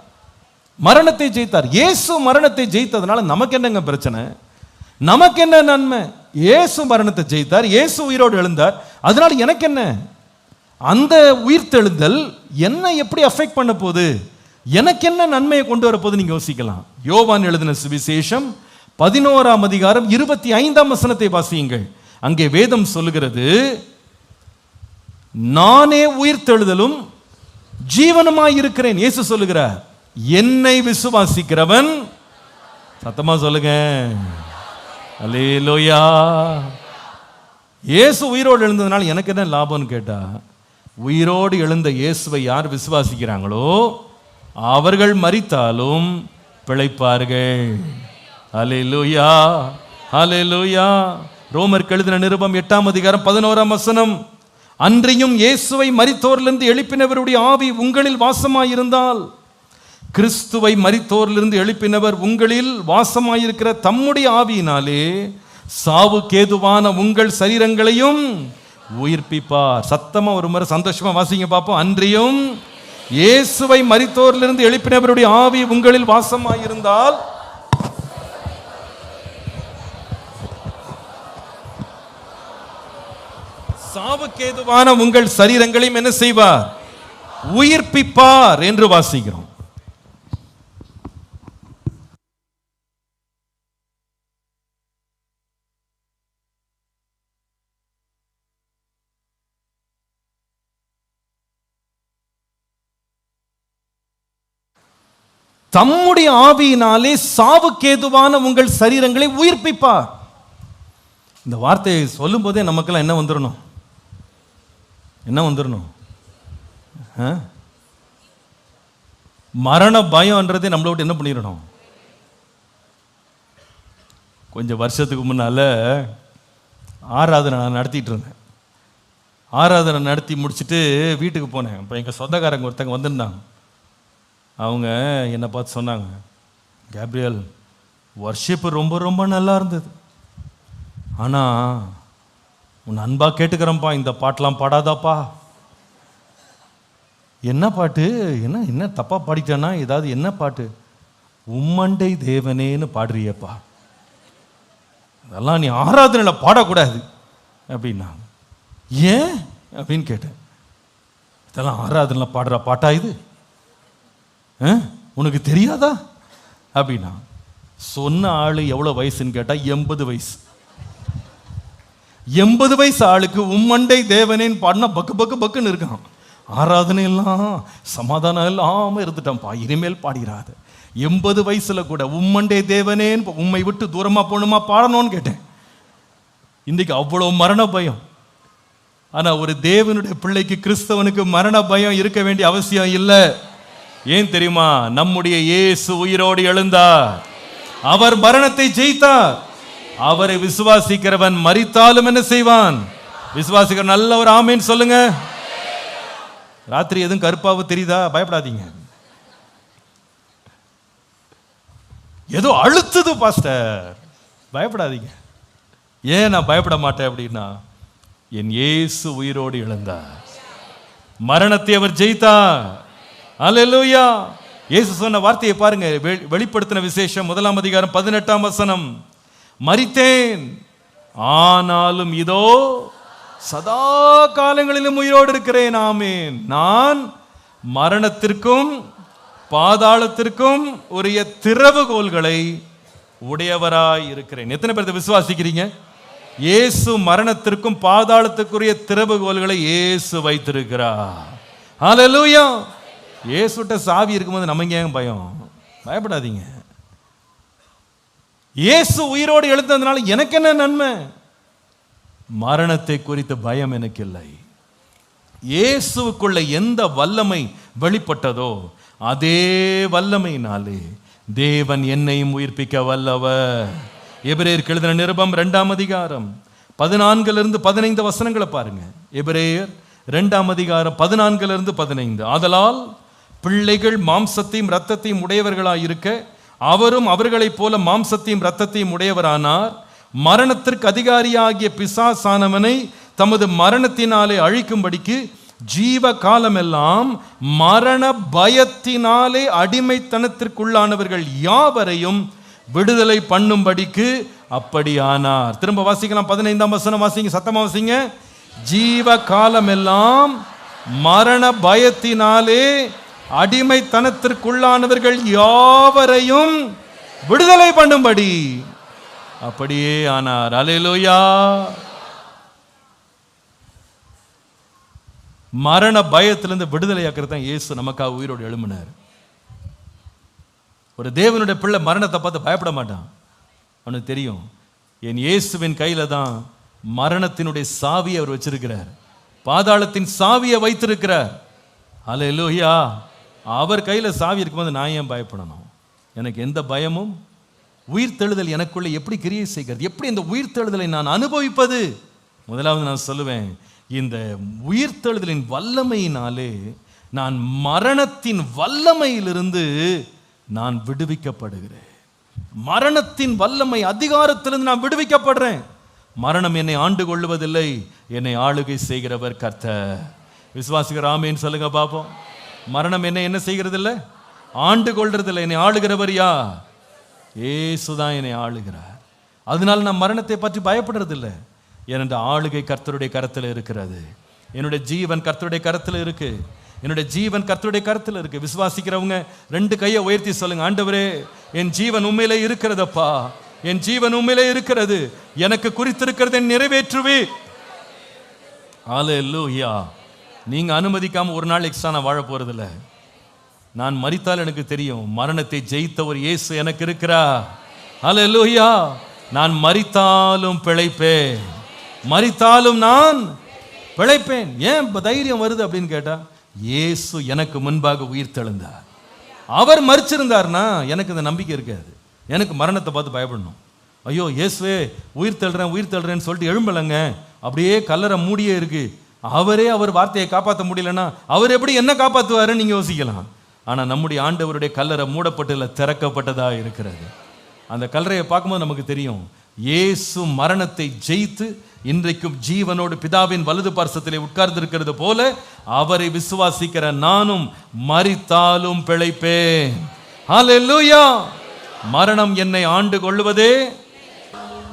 மரணத்தை ஜெயித்தார். இயேசு மரணத்தை ஜெயித்ததுனால நமக்கு என்னங்க பிரச்சனை, நமக்கு என்ன நன்மை? இயேசு மரணத்தை ஜெயித்தார், இயேசு உயிரோடு எழுந்தார், அதனால எனக்கு என்ன? அந்த உயிர்த்தெழுதல் என்ன எப்படி அஃபெக்ட் பண்ண போகுது, எனக்கு என்ன நன்மையை கொண்டு வர போது நீங்க யோசிக்கலாம். யோவான் எழுதின சுவிசேஷம் 11ஆம் அதிகாரம் 25ஆம் வசனத்தை வாசியுங்கள். அங்கே வேதம் சொல்லுகிறது, நானே உயிர்த்தெழுதலும் ஜீவனுமாய் இருக்கிறேன். இயேசு சொல்லுகிறார், என்னை விசுவாசிக்கிறவன், சத்தமா சொல்லுங்க, அல்லேலூயா. இயேசு உயிரோடு எழுந்ததுனால எனக்கு என்ன லாபம்னு கேட்டா, உயிரோடு எழுந்த இயேசுவை யார் விசுவாசிக்கிறாங்களோ அவர்கள் மரித்தாலும் பிழைப்பார்கள். அல்லேலூயா, அல்லேலூயா. ரோமருக்கு எழுதின நிருபம் 8ஆம் அதிகாரம் 11ஆம் வசனம், அன்றியும் இயேசுவை மரித்தோரிலிருந்து எழுப்பினவருடைய ஆவி உங்களில் வாசமாயிருந்தால், கிறிஸ்துவை மரித்தோரிலிருந்து எழுப்பினவர் உங்களில் வாசமாயிருக்கிற தம்முடைய ஆவியினாலே சாவுக்கேதுவான உங்கள் சரீரங்களையும் உயிர்ப்பிப்பார். சத்தமா ஒரு முறை சந்தோஷமா வாசிங்க பார்ப்போம். அன்றியும் இயேசுவை மரித்தோரிலிருந்து எழுப்பினவருடைய ஆவி உங்களில் வாசமாயிருந்தால், சாவுக்கேதுவான உங்கள் சரீரங்களையும் என்ன செய்வார்? உயிர்ப்பிப்பார் என்று வாசிக்கிறோம். தம்முடைய ஆவியினாலே சாவுக்கேதுவான உங்கள் சரீரங்களை உயிர்ப்பிப்பார். இந்த வார்த்தையை சொல்லும் போதே நமக்கெல்லாம் என்ன வந்துடணும்? என்ன வந்துடணும்? மரண பயம்ன்றதே நம்மளை விட்டு என்ன பண்ணிடணும்? கொஞ்சம் வருஷத்துக்கு முன்னால ஆராதனை நான் நடத்திட்டு இருந்தேன். ஆராதனை நடத்தி முடிச்சுட்டு வீட்டுக்கு போனேன். இப்போ எங்கள் சொந்தக்காரங்க ஒருத்தங்க வந்திருந்தாங்க. அவங்க என்னை பார்த்து சொன்னாங்க, கேப்ரியல், வர்ஷிப்பு ரொம்ப ரொம்ப நல்லா இருந்தது, ஆனால் உன் அன்பா கேட்டுக்கிறேன்ப்பா, இந்த பாட்டெலாம் பாடாதாப்பா. என்ன பாட்டு? என்ன என்ன தப்பா பாடிட்டேன்னா? ஏதாவது என்ன பாட்டு? உம்மண்டை தேவனேன்னு பாடுறியப்பா, அதெல்லாம் நீ ஆராதனையில் பாடக்கூடாது அப்படின்னா. ஏன் அப்படின்னு கேட்டேன். இதெல்லாம் ஆராதனையில் பாடுற பாட்டா இது? உனக்கு தெரியாதா அப்படின்னா. சொன்ன ஆளு எவ்வளோ வயசுன்னு கேட்டால் 80 வயசு. 80 வயசு ஆளுக்கு உம்மண்டை தேவனேன்னு பாடினா பக்கு பக்கு பக்குன்னு இருக்கான். ஆராதனை எல்லாம் சமாதானம் இல்லாமல் இருந்துட்டான்ப்பா, இனிமேல் பாடிராது. 80 வயசுல கூட உம்மண்டை தேவனேன்னு உம்மை விட்டு தூரமாக போகணுமா பாடணும்னு கேட்டேன். இன்றைக்கு அவ்வளோ மரண பயம். ஆனால் ஒரு தேவனுடைய பிள்ளைக்கு, கிறிஸ்தவனுக்கு மரண பயம் இருக்க வேண்டிய அவசியம் இல்லை. ஏன் தெரியுமா? நம்முடைய இயேசு உயிரோடு எழுந்தார். அவர் மரணத்தை ஜெயித்தார். அவரை விசுவாசிக்கிறவன் மரித்தாலும் என்ன செய்வான்? விசுவாசிக்கிற நல்ல ஒரு ஆமேன்னு சொல்லுங்க. ராத்திரி எதுவும் கருப்பாவு தெரியுதா? பயப்படாதீங்க. ஏதோ அழுத்துது பாஸ்டர், பயப்படாதீங்க. ஏன் நான் பயப்பட மாட்டேன் அப்படின்னா, என் இயேசு உயிரோடு எழுந்தார். மரணத்தை அவர் ஜெயித்தார். அல்லேலூயா. இயேசு சொன்ன வார்த்தையை பாருங்க. வெளிப்படுத்தின விசேஷம் 1ஆம் அதிகாரம் 18ஆம் வசனம், மரித்தேன் ஆனாலும் இதோ சதா காலங்களிலும் உயிரோடு இருக்கிறேன். ஆமேன். நான் மரணத்திற்கும் பாதாளத்திற்கும் உரிய திறவுகோல்களை உடையவராய் இருக்கிறேன். எத்தனை பேர் விசுவாசிக்கிறீங்க? இயேசு மரணத்திற்கும் பாதாளத்துக்குரிய திறவுகோல்களை இயேசு வைத்திருக்கிறார். அல்லேலூயா. இயேசுட்ட சாவி இருக்கும்போது நமக்கு ஏன் பயம்? பயப்படாதீங்க. இயேசு உயிரோடு எழுந்ததுனால எனக்கு என்ன நன்மை? மரணத்தை குறித்த பயம் எனக்கு இல்லை. இயேசுக்குள்ள எந்த வல்லமை வெளிப்பட்டதோ அதே வல்லமையினாலே தேவன் என்னையும் உயிர்ப்பிக்க வல்லவர். எபிரேயருக்கு எழுதின நிருபம் 2ஆம் அதிகாரம் 14 15 வசனங்களை பாருங்க. எபிரேயர் 2ஆம் அதிகாரம் 14 15. ஆதலால் பிள்ளைகள் மாம்சத்தையும் இரத்தத்தையும் உடையவர்களாய் இருக்க அவரும் அவர்களைப் போல மாம்சத்தையும் இரத்தத்தையும் உடையவரானார். மரணத்திற்கு அதிகாரியாகிய பிசாசானவனை தமது மரணத்தினாலே அழிக்கும்படிக்கு ஜீவ காலமெல்லாம் மரண பயத்தினாலே அடிமைத்தனத்திற்குள்ளானவர்கள் யாவரையும் விடுதலை பண்ணும்படிக்கு அப்படியானார். திரும்ப வாசிக்கலாம். 15ஆம் வசனம் வாசிங்க, சத்தமா வாசிங்க. ஜீவ காலமெல்லாம் மரண பயத்தினாலே அடிமைத்தனத்திற்குள்ளானவர்கள் யாவரையும் விடுதலை பண்ணும்படி அப்படியே ஆனார். அல்லேலூயா. மரண பயத்திலிருந்து விடுதலை ஆக்கிறது தான் இயேசு நமக்காக உயிரோடு எழும்பினார். ஒரு தேவனுடைய பிள்ளை மரணத்தை பார்த்து பயப்பட மாட்டான். அவனுக்கு தெரியும், என் இயேசுவின் கையில தான் மரணத்தினுடைய சாவியை அவர் வச்சிருக்கிறார், பாதாளத்தின் சாவியை வைத்திருக்கிறார். அல்லேலூயா. அவர் கையில சாவி இருக்கும்போது நான் ஏன் பயப்படணும்? எனக்கு எந்த பயமும். உயிர்த்தெழுதல் எனக்குள்ளே எப்படி கிரியை செய்கிறது, எப்படி இந்த உயிர்த்தெழுதலை நான் அனுபவிப்பது? முதலாவது நான் சொல்லுவேன், இந்த உயிர்த்தெழுதலின் வல்லமையினாலே நான் மரணத்தின் வல்லமையிலிருந்து நான் விடுவிக்கப்படுகிறேன். மரணத்தின் வல்லமை அதிகாரத்திலிருந்து நான் விடுவிக்கப்படுறேன். மரணம் என்னை ஆண்டு கொள்ளுவதில்லை, என்னை ஆளுகை செய்கிறவர் கர்த்தர். விசுவாசிக்கிற ஆமேன்னு சொல்லுங்க பாப்போம். மரணம் என்ன செய்கிறது இல்லை, ஆண்டு கொள்றதில்லை. என்னை ஆளுகிறவர் யார்? இயேசுதான் என்னை ஆளுகிறார். அதனால நான் மரணத்தை பற்றி பயப்படுறதில்லை. என்னுடைய ஆளுகை கர்த்தருடைய கரத்தில் இருக்கிறது. என்னுடைய ஜீவன் கர்த்தருடைய கரத்தில் இருக்கு. என்னுடைய ஜீவன் கர்த்தருடைய கரத்தில் இருக்கு. விசுவாசிக்கிறவங்க 2 கையை உயர்த்தி சொல்லுங்க, ஆண்டவரே என் ஜீவன் உண்மையிலே இருக்கிறதப்பா, என் ஜீவன் உண்மையிலே இருக்கிறது, எனக்கு குறித்திருக்கிறதை நிறைவேற்றுவே. அல்லேலூயா. நீங்க அனுமதிக்காம ஒரு நாள் எக்ஸ்ட்ரா நான் வாழ போறதில்லை. நான் மரித்தால் எனக்கு தெரியும், மரணத்தை ஜெயித்த ஒரு இயேசு எனக்கு இருக்கிறா. அல்லேலூயா. நான் மரித்தாலும் பிழைப்பேன், மரித்தாலும் நான் பிழைப்பேன். ஏன் தைரியம் வருது அப்படின்னு கேட்டா, இயேசு எனக்கு முன்பாக உயிர் தெழுந்தார். அவர் மரிச்சிருந்தார்னா எனக்கு இந்த நம்பிக்கை இருக்காது. எனக்கு மரணத்தை பார்த்து பயப்படணும். ஐயோ இயேசுவே உயிர் தெழுறேன்னு சொல்லிட்டு எழும்பலங்க, அப்படியே கல்லறை மூடியே இருக்கு, அவரே அவர் வார்த்தையை காப்பாற்ற முடியலன்னா அவர் எப்படி என்ன காப்பாற்றுவாருன்னு நீங்க யோசிக்கலாம். ஆனா நம்முடைய ஆண்டவருடைய கல்லறை மூடப்பட்டு திறக்கப்பட்டதா இருக்கிறது. அந்த கல்லறையை பார்க்கும்போது நமக்கு தெரியும், இயேசு மரணத்தை ஜெயித்து இன்றைக்கும் ஜீவனோடு பிதாவின் வலது பார்சத்திலே உட்கார்ந்திருக்கிறது போல அவரை விசுவாசிக்கிற நானும் மரித்தாலும் பிழைப்பேன். ஹல்லேலூயா. மரணம் என்னை ஆண்டு கொள்ளுவதே.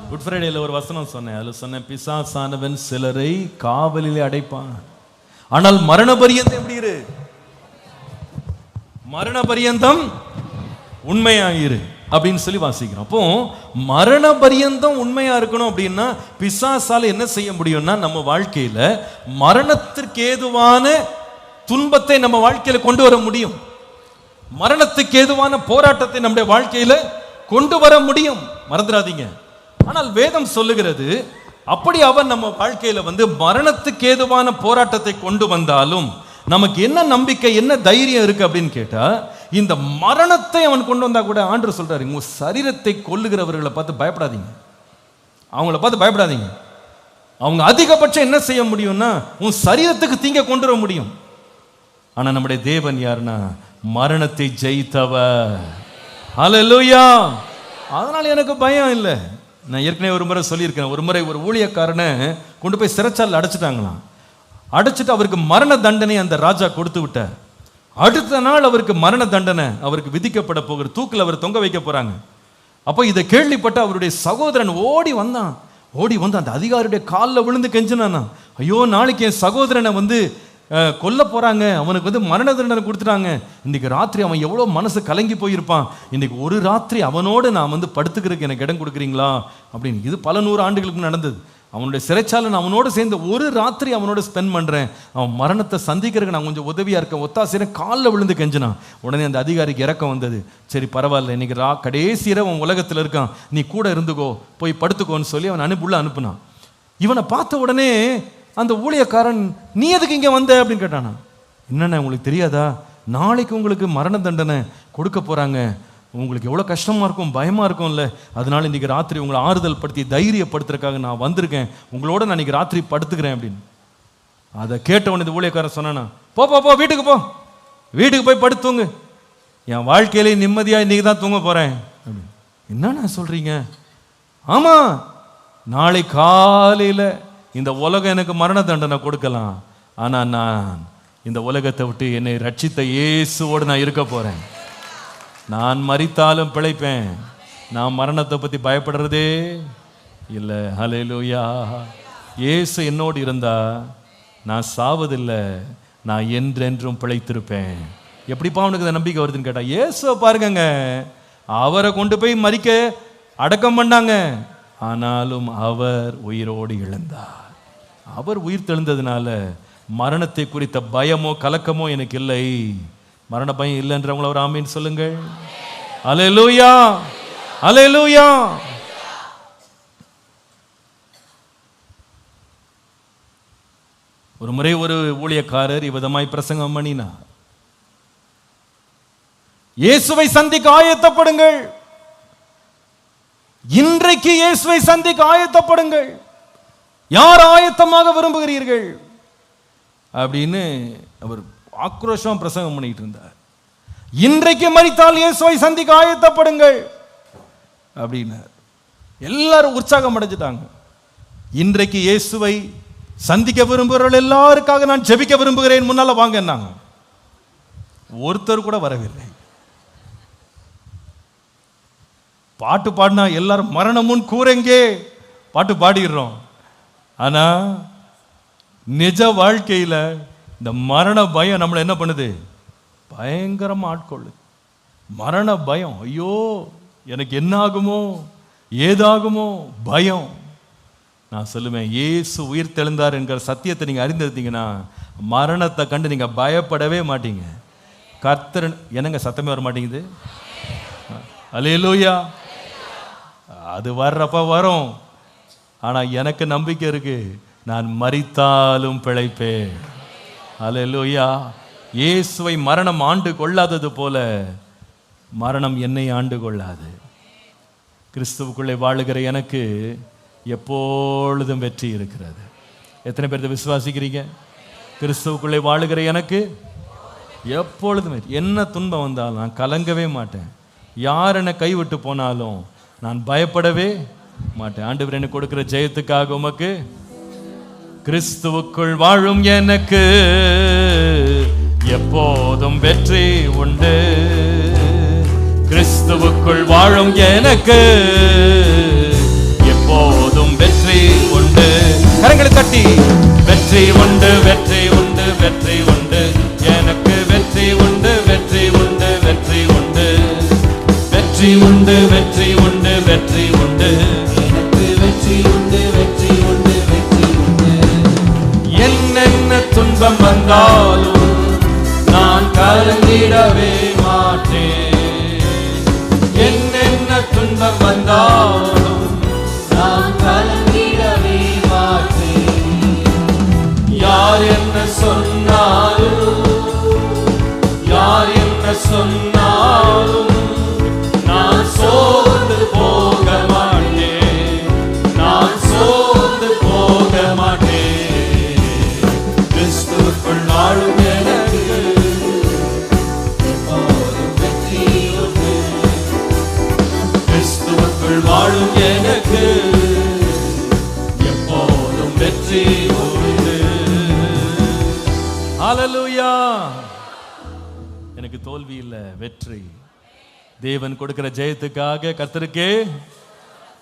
குட் ஃப்ரைடேல ஒரு வசனம் சொன்னேன், அதுல சொன்னேன், பிசாசானவன் சிலரை காவலிலே அடைப்பான், ஆனால் மரண பரியந்தம் எப்படி இரு, மரண பரியந்தம் உண்மையாயிரு அப்படின்னு சொல்லி வாசிக்கிறோம். அப்போ மரண பரியந்தம் உண்மையா இருக்கணும் அப்படின்னா பிசாசால என்ன செய்ய முடியும்னா, நம்ம வாழ்க்கையில மரணத்திற்கு ஏதுவான துன்பத்தை நம்ம வாழ்க்கையில கொண்டு வர முடியும். மரணத்துக்கு ஏதுவான போராட்டத்தை நம்முடைய வாழ்க்கையில கொண்டு வர முடியும், மறந்துடாதீங்க. ஆனால் வேதம் சொல்லுகிறது, அப்படி அவன் நம்ம வாழ்க்கையில மரணத்துக்கு ஏதுவான போராட்டத்தை கொண்டு வந்தாலும் நமக்கு என்ன நம்பிக்கை, என்ன தைரியம் இருக்கு அப்படின்னு கேட்டா, இந்த மரணத்தை அவன் கொண்டு வந்தா கூட ஆண்டவர் சொல்றாரு, உங்க சரீரத்தை கொல்லுகிறவர்களை பார்த்து பயப்படாதீங்க, அவங்கள பார்த்து பயப்படாதீங்க. அவங்க அதிகபட்சம் என்ன செய்ய முடியும்னா உன் சரீரத்துக்கு தீங்க கொண்டு வர முடியும். ஆனா நம்முடைய தேவன் யாருன்னா மரணத்தை ஜெயித்தவர். ஹல்லேலூயா. அதனால எனக்கு பயம் இல்லை. நான் ஏற்கனவே ஒரு முறை சொல்லியிருக்கேன், ஒரு முறை ஒரு ஊழியக்காரனை கொண்டு போய் சிறைச்சாலையில் அடைச்சிட்டாங்களாம். அடைச்சிட்டு அவருக்கு மரண தண்டனை அந்த ராஜா கொடுத்து விட்டார். அடுத்த நாள் அவருக்கு மரண தண்டனை அவருக்கு விதிக்கப்பட போகிற, தூக்கில் அவர் தொங்க வைக்க போறாங்க. அப்போ இதை கேள்விப்பட்ட அவருடைய சகோதரன் ஓடி வந்து அந்த அதிகாரியுடைய காலில் விழுந்து கெஞ்சினானா, ஐயோ நாளைக்கு என் சகோதரனை கொல்ல போறாங்க, அவனுக்கு மரண தண்டனை கொடுத்துட்டாங்க, இன்னைக்கு ராத்திரி அவன் எவ்வளோ மனசு கலங்கி போயிருப்பான், இன்னைக்கு ஒரு ராத்திரி அவனோடு நான் படுத்துக்கிறதுக்கு எனக்கு இடம் கொடுக்குறீங்களா அப்படின்னு. இது பல 100 ஆண்டுகளுக்கு நடந்தது. அவனுடைய சிறைச்சாலை நான் அவனோட சேர்ந்து ஒரு ராத்திரி அவனோட ஸ்பெண்ட் பண்ணுறேன், அவன் மரணத்தை சந்திக்கிறதுக்கு நான் கொஞ்சம் உதவியாக இருக்கேன், ஒத்தாசிர காலில் விழுந்து கெஞ்சினான். உடனே அந்த அதிகாரிக்கு இறக்கம் வந்தது. சரி பரவாயில்ல, இன்னைக்கு கடைசி இரவு அவன் உலகத்தில் இருக்கான், நீ கூட இருந்துக்கோ, போய் படுத்துக்கோன்னு சொல்லி அவன் அனுப்பினான். இவனை பார்த்த உடனே அந்த ஊழியக்காரன், நீ எதுக்கு இங்கே வந்த அப்படின்னு கேட்டானா. என்னென்ன உங்களுக்கு தெரியாதா, நாளைக்கு உங்களுக்கு மரண தண்டனை கொடுக்க போகிறாங்க, உங்களுக்கு எவ்வளோ கஷ்டமாக இருக்கும், பயமாக இருக்கும்ல, அதனால இன்றைக்கி ராத்திரி உங்களை ஆறுதல் படுத்தி தைரியப்படுத்துறதுக்காக நான் வந்திருக்கேன், உங்களோட நான் இன்றைக்கி ராத்திரி படுத்துக்கிறேன் அப்படின்னு. அதை கேட்டவன் இந்த ஊழியக்காரன் சொன்னானா, போ வீட்டுக்கு போய் படுத்துங்க, என் வாழ்க்கையிலே நிம்மதியாக இன்றைக்கி தான் தூங்க போகிறேன் அப்படின்னு. என்னண்ணா சொல்கிறீங்க? ஆமாம், நாளை காலையில் இந்த உலகம் எனக்கு மரண தண்டனை கொடுக்கலாம், ஆனால் நான் இந்த உலகத்தை விட்டு என்னை ரட்சித்த இயேசுவோடு நான் இருக்க போகிறேன், நான் மரித்தாலும் பிழைப்பேன், நான் மரணத்தை பற்றி பயப்படுறதே இல்லை. ஹல்லேலூயா. இயேசு என்னோடு இருந்தா நான் சாவதில்லை, நான் என்றென்றும் பிழைத்திருப்பேன். எப்படிப்பா அவனுக்கு இந்த நம்பிக்கை வருதுன்னு கேட்டா, இயேசுவை பாருங்க, அவரை கொண்டு போய் மரிக்க அடக்கம் பண்ணாங்க, ஆனாலும் அவர் உயிரோடு எழுந்தார். அவர் உயிர் தெழுந்ததுனால மரணத்தை குறித்த பயமோ கலக்கமோ எனக்கு இல்லை. மரண பயம் இல்லைன்றவங்கள ஒரு ஆமீன் சொல்லுங்கள். அல்லேலூயா, அல்லேலூயா. ஒரு முறை ஒரு ஊழியக்காரர் இவ்விதமாய் பிரசங்கம் பண்ணினார், இயேசுவை சந்திக்க ஆயத்தப்படுங்கள், இன்றைக்கு இயேசுவை சந்திக்க ஆயத்தப்படுங்கள், யார் ஆயத்தமாக விரும்புகிறீர்கள் அப்படின்னு அவர் ஆக்ரோஷமா பிரசங்கம் பண்ணிட்டு இருந்தார். இன்றைக்கு மரித்தால் இயேசுவை சந்திக்க ஆயத்தப்படுங்கள் அப்படின்னார். எல்லாரும் உற்சாகம் அடைஞ்சிட்டாங்க. இன்றைக்கு இயேசுவை சந்திக்க விரும்புகிறவர்கள் எல்லாருக்காக நான் ஜெபிக்க விரும்புகிறேன், முன்னால வாங்க என்னாங்க. ஒருத்தர் கூட வரவில்லை. பாட்டு பாடினா எல்லாரும் மரணம் முன் கூரெங்கே பாட்டு பாடிடுறோம். ஆனா நிஜ வாழ்க்கையில இந்த மரண பயம் நம்மளை என்ன பண்ணுது? பயங்கரமா ஆட்கொள்ளுது. மரண பயம், ஐயோ எனக்கு என்ன ஆகுமோ ஏதாகுமோ பயம். நான் சொல்லுவேன், இயேசு உயிர் தெழுந்தார் என்கிற சத்தியத்தை நீங்க அறிந்திருந்தீங்கன்னா மரணத்தை கண்டு நீங்க பயப்படவே மாட்டீங்க. கர்த்தர் என்னங்க சத்தமே வர மாட்டேங்குது? அல்லேலூயா. அது வர்றப்ப வரும். ஆனா எனக்கு நம்பிக்கை இருக்கு, நான் மரித்தாலும் பிழைப்பேன். அல்லேலூயா. இயேசுவை மரணம் ஆண்டு கொள்ளாதது போல மரணம் என்னை ஆண்டு கொள்ளாது. கிறிஸ்துவுக்குள்ளே வாழுகிற எனக்கு எப்பொழுதும் வெற்றி இருக்கிறது. எத்தனை பேர் விசுவாசிக்கிறீங்க? கிறிஸ்துவுக்குள்ளே வாழுகிற எனக்கு எப்பொழுதும் என்ன துன்பம் வந்தாலும் நான் கலங்கவே மாட்டேன். யார் என்னை கைவிட்டு போனாலும் நான் பயப்படவே மாட்டேன். ஆண்டவர் எனக்கு கொடுக்கிற ஜெயத்துக்காக உமக்கு, கிறிஸ்துவுக்குள் வாழும் எனக்கு எப்போதும் வெற்றி உண்டு. கிறிஸ்துவுக்குள் வாழும் எனக்கு எப்போதும் வெற்றி உண்டு. கரங்களை தட்டி, வெற்றி உண்டு, வெற்றி உண்டு, வெற்றி உண்டு, எனக்கு வெற்றி உண்டு, வெற்றி உண்டு, வெற்றி உண்டு, வெற்றி உண்டு, வெற்றி உண்டு, வெற்றி உண்டு, எனக்கு வெற்றி உண்டு, வெற்றி உண்டு, வெற்றி உண்டு. என்னென்ன துன்பம் வந்தாலும் நான் கலங்கிடவே மாட்டேன். என்னென்ன துன்பம் வந்தாலும் நான் கலங்கிடவே மாட்டேன். யார் என்ன சொன்னாலும், யார் என்ன சொன்னாலும் நான் சோர்ந்து போக மாட்டேன், நான் சோர்ந்து போக மாட்டேன். கிறிஸ்துவுக்குள் வாழும் எனக்கு எப்போதும் வெற்றி உண்டு. கிறிஸ்துவுக்குள் வாழும் எனக்கு எப்போதும் வெற்றி உண்டு. ஹல்லேலூயா. எனக்கு தோல்வி இல்லை, வெற்றி. தேவன் கொடுக்கிற ஜெயத்துக்காக கர்த்தருக்கே.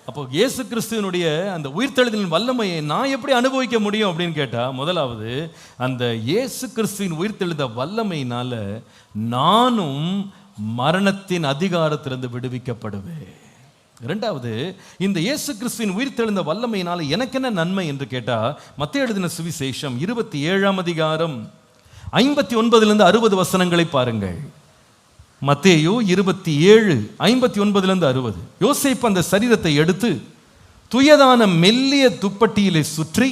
அப்போ இயேசு கிறிஸ்துவினுடைய அந்த உயிர்த்தெழுதலின் வல்லமையை நான் எப்படி அனுபவிக்க முடியும் அப்படின்னு கேட்டா, முதலாவது அந்த இயேசு கிறிஸ்துவின் உயிர்த்தெழுத வல்லமையினால நானும் மரணத்தின் அதிகாரத்திலிருந்து விடுவிக்கப்படுவேன். இரண்டாவது, இந்த இயேசு கிறிஸ்துவின் உயிர்த்தெழுந்த வல்லமையினால எனக்கு என்ன நன்மை என்று கேட்டா, மத்தேயு எழுதின சுவிசேஷம் 27ஆம் அதிகாரம் 59 60 வசனங்களை பாருங்கள். மத்தேயு 27 59 60. யோசேப்பு அந்த சரீரத்தை எடுத்து துயதான மெல்லிய துப்பட்டியிலே சுற்றி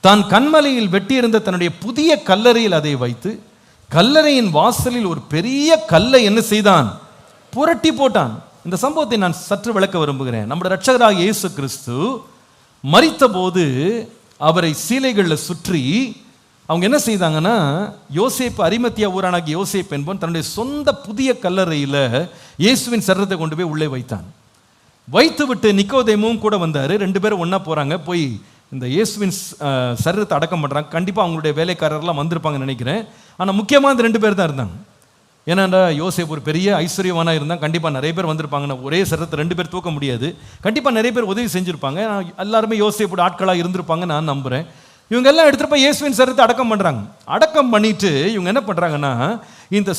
தான் கண்மலையில் வெட்டியிருந்த தன்னுடைய புதிய கல்லறையில் அதை வைத்து கல்லறையின் வாசலில் ஒரு பெரிய கல்லை என்ன செய்தான்? புரட்டி போட்டான். இந்த சம்பவத்தை நான் சற்று விளக்க விரும்புகிறேன். நம்முடைய இரட்சகராகிய இயேசு கிறிஸ்து மரித்த போது அவரை சீலைகளில் சுற்றி அவங்க என்ன செய்தாங்கன்னா, யோசேப்பு, அரிமத்தியா ஊரானாகிய யோசேப்பு என்பவன் தன்னுடைய சொந்த புதிய கல்லறையில் இயேசுவின் சரீரத்தை கொண்டு போய் உள்ளே வைத்தான். வைத்து விட்டு நிக்கோதேமும் கூட வந்தார். 2 பேரும் ஒன்றா போகிறாங்க. போய் இந்த இயேசுவின் சரீரத்தை அடக்கம் பண்ணுறாங்க. கண்டிப்பாக அவங்களுடைய வேலைக்காரர்லாம் வந்திருப்பாங்கன்னு நினைக்கிறேன். ஆனால் முக்கியமாக இந்த 2 பேர் தான் இருந்தாங்க. ஏன்னாண்டா யோசேப்பு ஒரு பெரிய ஐஸ்வர்யவானாக இருந்தால் கண்டிப்பாக நிறைய பேர் வந்திருப்பாங்கன்னா ஒரே சரீரத்தை 2 பேர் தூக்க முடியாது. கண்டிப்பாக நிறைய பேர் உதவி செஞ்சுருப்பாங்க. எல்லாருமே யோசேப்போட ஆட்களாக இருந்திருப்பாங்க நான் நம்புகிறேன். இவங்க எல்லாம் எடுத்துகிட்டு போய் இயேசுவின் சரீரத்தை அடக்கம் பண்ணுறாங்க. அடக்கம் பண்ணிட்டு இவங்க என்ன பண்ணுறாங்கன்னா, இந்த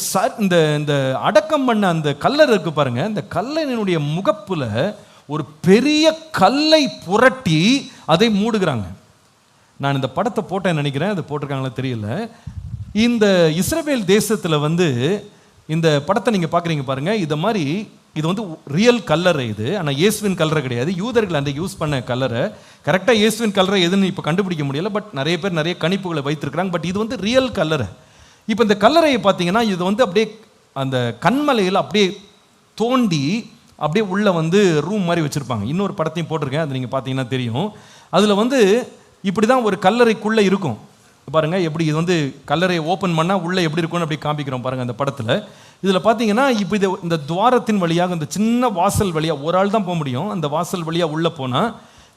இந்த அடக்கம் பண்ண அந்த கல்லறை இருக்கு பாருங்க, இந்த கல்லறையினுடைய முகப்புல ஒரு பெரிய கல்லை புரட்டி அதை மூடுகிறாங்க. நான் இந்த படத்தை போட்டேன் நினைக்கிறேன், அது போட்டிருக்காங்களா தெரியல. இந்த இஸ்ரவேல் தேசத்தில் இந்த படத்தை நீங்கள் பார்க்குறீங்க பாருங்க, இதை மாதிரி இது வந்து ரியல் கல்லறை இது. ஆனால் இயேசுவின் கல்லறை கிடையாது. யூதர்கள் அந்த யூஸ் பண்ண கல்லறை. கரெக்டாக இயேசுவின் கல்லறை எதுன்னு இப்போ கண்டுபிடிக்க முடியல. பட் நிறைய பேர் நிறைய கணிப்புகளை வைத்திருக்கிறாங்க. பட் இது வந்து ரியல் கல்லறை. இப்போ இந்த கல்லறையை பார்த்தீங்கன்னா இது வந்து அப்படியே அந்த கண்மலையில் அப்படியே தோண்டி அப்படியே உள்ளே வந்து ரூம் மாதிரி வச்சுருப்பாங்க. இன்னொரு படத்தையும் போட்டிருக்கேன், அது நீங்கள் பார்த்தீங்கன்னா தெரியும். அதில் வந்து இப்படி தான் ஒரு கல்லறைக்குள்ளே இருக்கும். பாருங்கள் எப்படி இது வந்து கல்லறையை ஓப்பன் பண்ணால் உள்ளே எப்படி இருக்கும்னு அப்படி காமிக்கிறோம் பாருங்கள் அந்த படத்தில். இதில் பார்த்தீங்கன்னா இப்போ இது இந்த துவாரத்தின் வழியாக இந்த சின்ன வாசல் வழியாக ஒரு ஆள் தான் போக முடியும். அந்த வாசல் வழியாக உள்ளே போனால்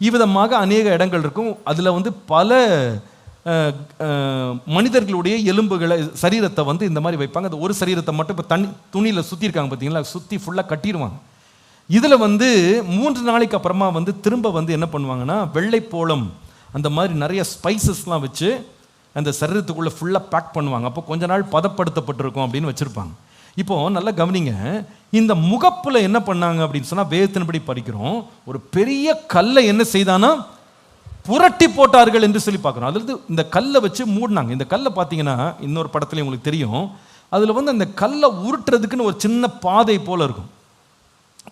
இவ்விதமாக அநேக இடங்கள் இருக்கும். அதில் வந்து பல மனிதர்களுடைய எலும்புகளை சரீரத்தை வந்து இந்த மாதிரி வைப்பாங்க. அந்த ஒரு சரீரத்தை மட்டும் இப்போ துணியில் சுற்றிருக்காங்க பார்த்தீங்களா, சுற்றி ஃபுல்லாக கட்டிடுவாங்க. இதில் வந்து 3 நாளைக்கு அப்புறமா வந்து திரும்ப வந்து என்ன பண்ணுவாங்கன்னா வெள்ளைப்போளம் அந்த மாதிரி நிறைய ஸ்பைசஸ்லாம் வச்சு அந்த சரீரத்துக்குள்ளே ஃபுல்லாக பேக் பண்ணுவாங்க. அப்போ கொஞ்ச நாள் பதப்படுத்தப்பட்டிருக்கும் அப்படின்னு வச்சுருப்பாங்க. இப்போது நல்லா கவனிங்க, இந்த முகப்பில் என்ன பண்ணாங்க அப்படின்னு சொன்னால் வேதத்தின்படி படிக்கிறோம், ஒரு பெரிய கல்லை என்ன செய்தானா புரட்டி போட்டார்கள் என்று சொல்லி பார்க்குறோம். அதில் இந்த கல்லை வச்சு மூடினாங்க. இந்த கல்லை பார்த்தீங்கன்னா இன்னொரு படத்துல உங்களுக்கு தெரியும், அதில் வந்து அந்த கல்லை உருட்டுறதுக்குன்னு ஒரு சின்ன பாதை போல் இருக்கும்,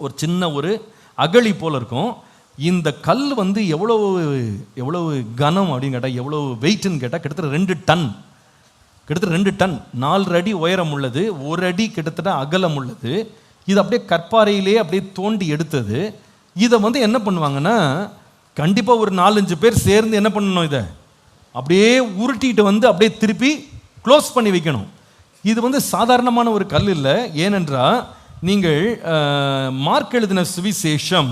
ஒரு சின்ன ஒரு அகழி போல் இருக்கும். இந்த கல் வந்து எவ்வளவு கனம் அப்படின்னு கேட்டால் எவ்வளோ வெயிட்னு கேட்டால் கிட்டத்தட்ட 2 டன் 4 அடி உயரம் உள்ளது, 1 அடி கிட்டத்தட்ட அகலம் உள்ளது. இது அப்படியே கற்பாறையிலே அப்படியே தோண்டி எடுத்தது. இதை வந்து என்ன பண்ணுவாங்கன்னா கண்டிப்பாக ஒரு 4-5 பேர் சேர்ந்து என்ன பண்ணணும், இதை அப்படியே உருட்டிட்டு வந்து அப்படியே திருப்பி க்ளோஸ் பண்ணி வைக்கணும். இது வந்து சாதாரணமான ஒரு கல் இல்லை. ஏனென்றால் நீங்கள் மார்க் எழுதின சுவிசேஷம்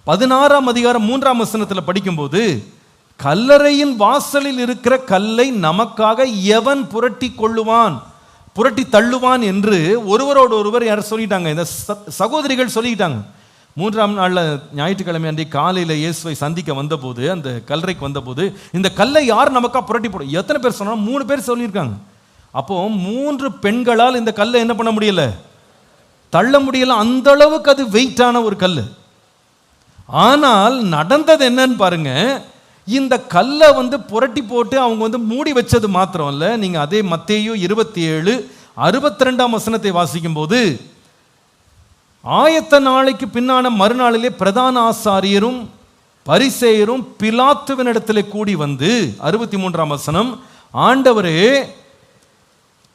16ஆம் அதிகாரம் 3ஆம் வசனத்தில் படிக்கும்போது கல்லறையின் வாசலில் இருக்கிற கல்லை நமக்காக எவன் புரட்டி கொள்ளுவான், புரட்டி தள்ளுவான் என்று ஒருவரோடு ஒருவர் யார் சொல்லிட்டாங்க, இந்த சகோதரிகள் சொல்லிட்டாங்க. 3ஆம் நாளில் ஞாயிற்றுக்கிழமை அன்றைக்கு காலையில் இயேசுவை சந்திக்க வந்தபோது, அந்த கல்லறைக்கு வந்தபோது இந்த கல்லை யார் நமக்கா புரட்டி போடும், எத்தனை பேர் சொன்னாலும் 3 பேர் சொல்லியிருக்காங்க. அப்போ 3 பெண்களால் இந்த கல்லை என்ன பண்ண முடியல, தள்ள முடியல. அந்த அளவுக்கு அது வெயிட்டான ஒரு கல். ஆனால் நடந்தது என்னன்னு பாருங்க, இந்த கல்லை வந்து புரட்டி போட்டு அவங்க வந்து மூடி வச்சது மாத்திரம் இல்ல. நீங்க அதே மத்தேயு 27:62 வசனத்தை வாசிக்கும் போது, ஆயத்த நாளைக்கு பின்னான மறுநாளிலே பிரதான ஆசாரியரும் பரிசேயரும் பிலாத்துவினிடத்திலே கூடி வந்து 63ஆம் வசனம், ஆண்டவரே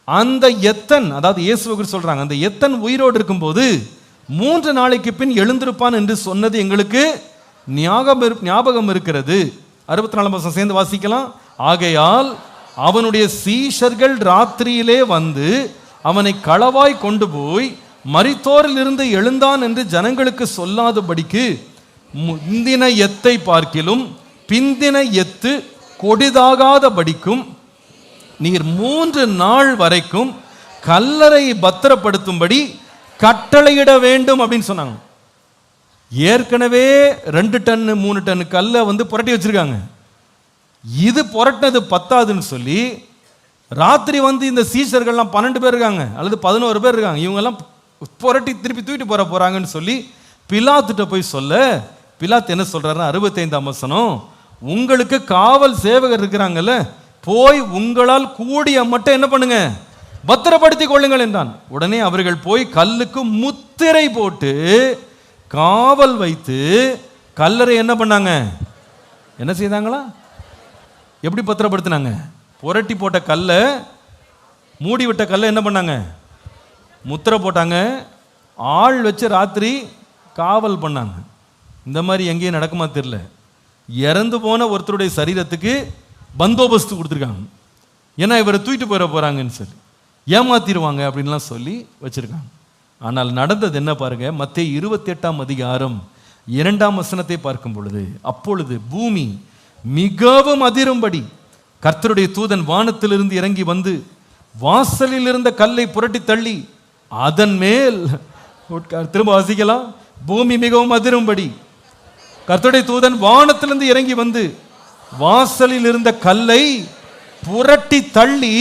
அந்த எத்தன், அதாவது இயேசுவுக்கு சொல்றாங்க, அந்த எத்தன் உயிரோடு இருக்கும்போது 3 நாளைக்கு பின் எழுந்திருப்பான் என்று சொன்னது எங்களுக்கு ஞாபகம் இருக்கிறது. 64ஆம் வசனம் சேர்ந்து வாசிக்கலாம். ஆகையால் அவனுடைய சீஷர்கள் ராத்திரியிலே வந்து அவனை களவாய் கொண்டு போய் மரித்தோரில் இருந்து எழுந்தான் என்று ஜனங்களுக்கு சொல்லாதபடிக்கு முந்தின எத்தை பார்க்கிலும் பிந்தின எத்து கொடிதாகாதபடிக்கும் நீர் 3 நாள் வரைக்கும் கல்லறை பத்திரப்படுத்தும்படி கட்டளையிட வேண்டும் அப்படின்னு சொன்னாங்க. ஏற்கனவே 2 டன் 3 டன் கல்லை வந்து புரட்டி வச்சிருக்காங்க. இது புரட்டினது பத்தாதுன்னு சொல்லி ராத்திரி வந்து இந்த சீஷர்கள்லாம் 12 பேர் இருக்காங்க அல்லது 11 பேர் இருக்காங்க, இவங்கெல்லாம் புரட்டி திருப்பி தூக்கிட்டு போறாங்கன்னு சொல்லி பிலாத்துட்ட போய் சொல்ல, பிலாத்து என்ன சொல்றாருன்னா 65ஆம் வசனம், உங்களுக்கு காவல் சேவகர் இருக்கிறாங்கல்ல, போய் உங்களால் கூடிய மட்டும் என்ன பண்ணுங்க, பத்திரப்படுத்திக் கொள்ளுங்கள் என்றான். உடனே அவர்கள் போய் கல்லுக்கு முத்திரை போட்டு காவல் வைத்து கல்லறை என்ன பண்ணாங்க, என்ன செய்தாங்களா, எப்படி பத்திரப்படுத்தினாங்க, புரட்டி போட்ட கல்லை, மூடி விட்ட கல்லை என்ன பண்ணாங்க, முத்திரை போட்டாங்க. ஆள் வச்சு ராத்திரி காவல் பண்ணாங்க. இந்த மாதிரி எங்கேயும் நடக்குமா தெரியல. இறந்து போன ஒருத்தருடைய சரீரத்துக்கு பந்தோபஸ்து கொடுத்துருக்காங்க. ஏன்னா இவரை தூக்கிட்டு போயிட போறாங்கன்னு சொல்லி ஏமாத்திடுவாங்க அப்படின்லாம் சொல்லி வச்சிருக்காங்க. ஆனால் நடந்தது என்ன பாருங்க, மத்தேயு 28ஆம் அதிகாரம் 2ஆம் வசனத்தை பார்க்கும் பொழுது, அப்பொழுது பூமி மிகவும் அதிரும்படி கர்த்தருடைய தூதன் வானத்திலிருந்து இறங்கி வந்து வாசலில் இருந்த கல்லை புரட்டி தள்ளி அதன் மேல், திரும்ப வாசிக்கலாம், பூமி மிகவும் அதிரும்படி கர்த்தருடைய தூதன் வானத்திலிருந்து இறங்கி வந்து வாசலில் இருந்த கல்லை புரட்டி தள்ளி,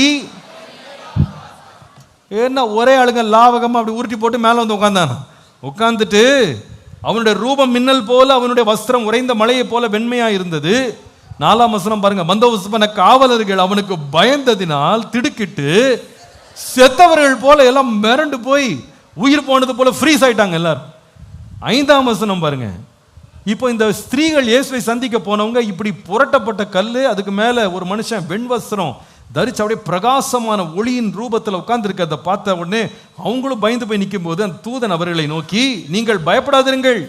ஏன்னா ஒரே ஆளுங்க லாவகமா அப்படி உருட்டி போட்டு மேலே வந்து உட்காந்துட்டு அவனுடைய ரூபம் மின்னல் போல, அவனுடைய வஸ்திரம் உறைந்த மலையை போல வெண்மையா இருந்தது. 4ஆம் வசனம் பாருங்க, பந்தோபஸ்து பண்ண காவலர்கள் அவனுக்கு பயந்ததினால் திடுக்கிட்டு செத்தவர்கள் போல எல்லாம் மிரண்டு போய் உயிர் போனது போல ஃப்ரீஸ் ஆயிட்டாங்க எல்லாரும். 5ஆம் வசனம் பாருங்க. இப்போ இந்த ஸ்திரீகள் இயேசுவை சந்திக்க போனவங்க இப்படி புரட்டப்பட்ட கல், அதுக்கு மேல ஒரு மனுஷன் வெண்வஸ்திரம் தரிச்சு அப்படியே பிரகாசமான ஒளியின் ரூபத்தில் உட்கார்ந்துருக்கிறத பார்த்த உடனே அவங்களும் பயந்து போய் நிற்கும் போது அந்த தூதன் அவர்களை நோக்கி, நீங்கள் பயப்படாதிருங்கள்,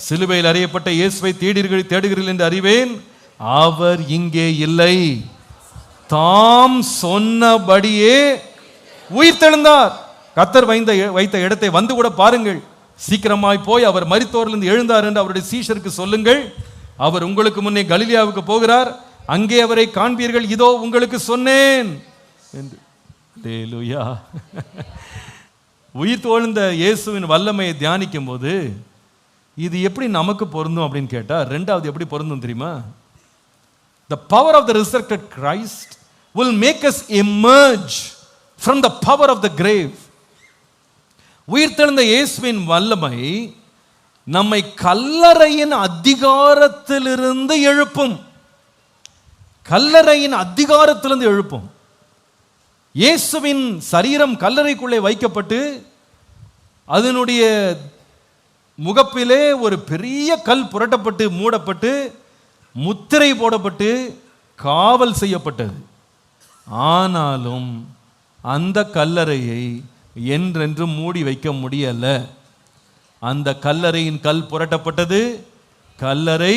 சிலுவையில் அறையப்பட்ட இயேசுவை தேடுகிறீர்கள் என்று அறிவேன், அவர் இங்கே இல்லை, தாம் சொன்னபடியே உயிர்த்தெழுந்தார். கர்த்தர் வைத்த இடத்தை வந்து கூட பாருங்கள், சீக்கிரமாய் போய் அவர் மரித்தோரிலிருந்து எழுந்தார் என்று அவருடைய சீஷருக்கு சொல்லுங்கள், அவர் உங்களுக்கு முன்னே கலிலியாவுக்கு போகிறார், அங்கே அவரை காண்பீர்கள், இதோ உங்களுக்கு சொன்னேன் என்று. ஹல்லேலூயா. உயிர் தோழ்ந்த இயேசுவின் வல்லமையை தியானிக்கும் போது இது எப்படி நமக்கு பொருந்தும் அப்படின்னு கேட்டா, ரெண்டாவது எப்படி பொருந்தும் தெரியுமா? The power of the resurrected Christ will make us emerge from the power of the grave. உயிர்த்தெழுந்த இயேசுவின் வல்லமை நம்மை கல்லறையின் அதிகாரத்திலிருந்து எழுப்பும். கல்லறையின் அதிகாரத்திலிருந்து எழுப்பும். இயேசுவின் சரீரம் கல்லறைக்குள்ளே வைக்கப்பட்டு அதனுடைய முகப்பிலே ஒரு பெரிய கல் புரட்டப்பட்டு மூடப்பட்டு முத்திரை போடப்பட்டு காவல் செய்யப்பட்டது. ஆனாலும் அந்த கல்லறையை என்றென்று மூடி வைக்க முடியல. அந்த கல்லறையின் கல் புரட்டப்பட்டது, கல்லறை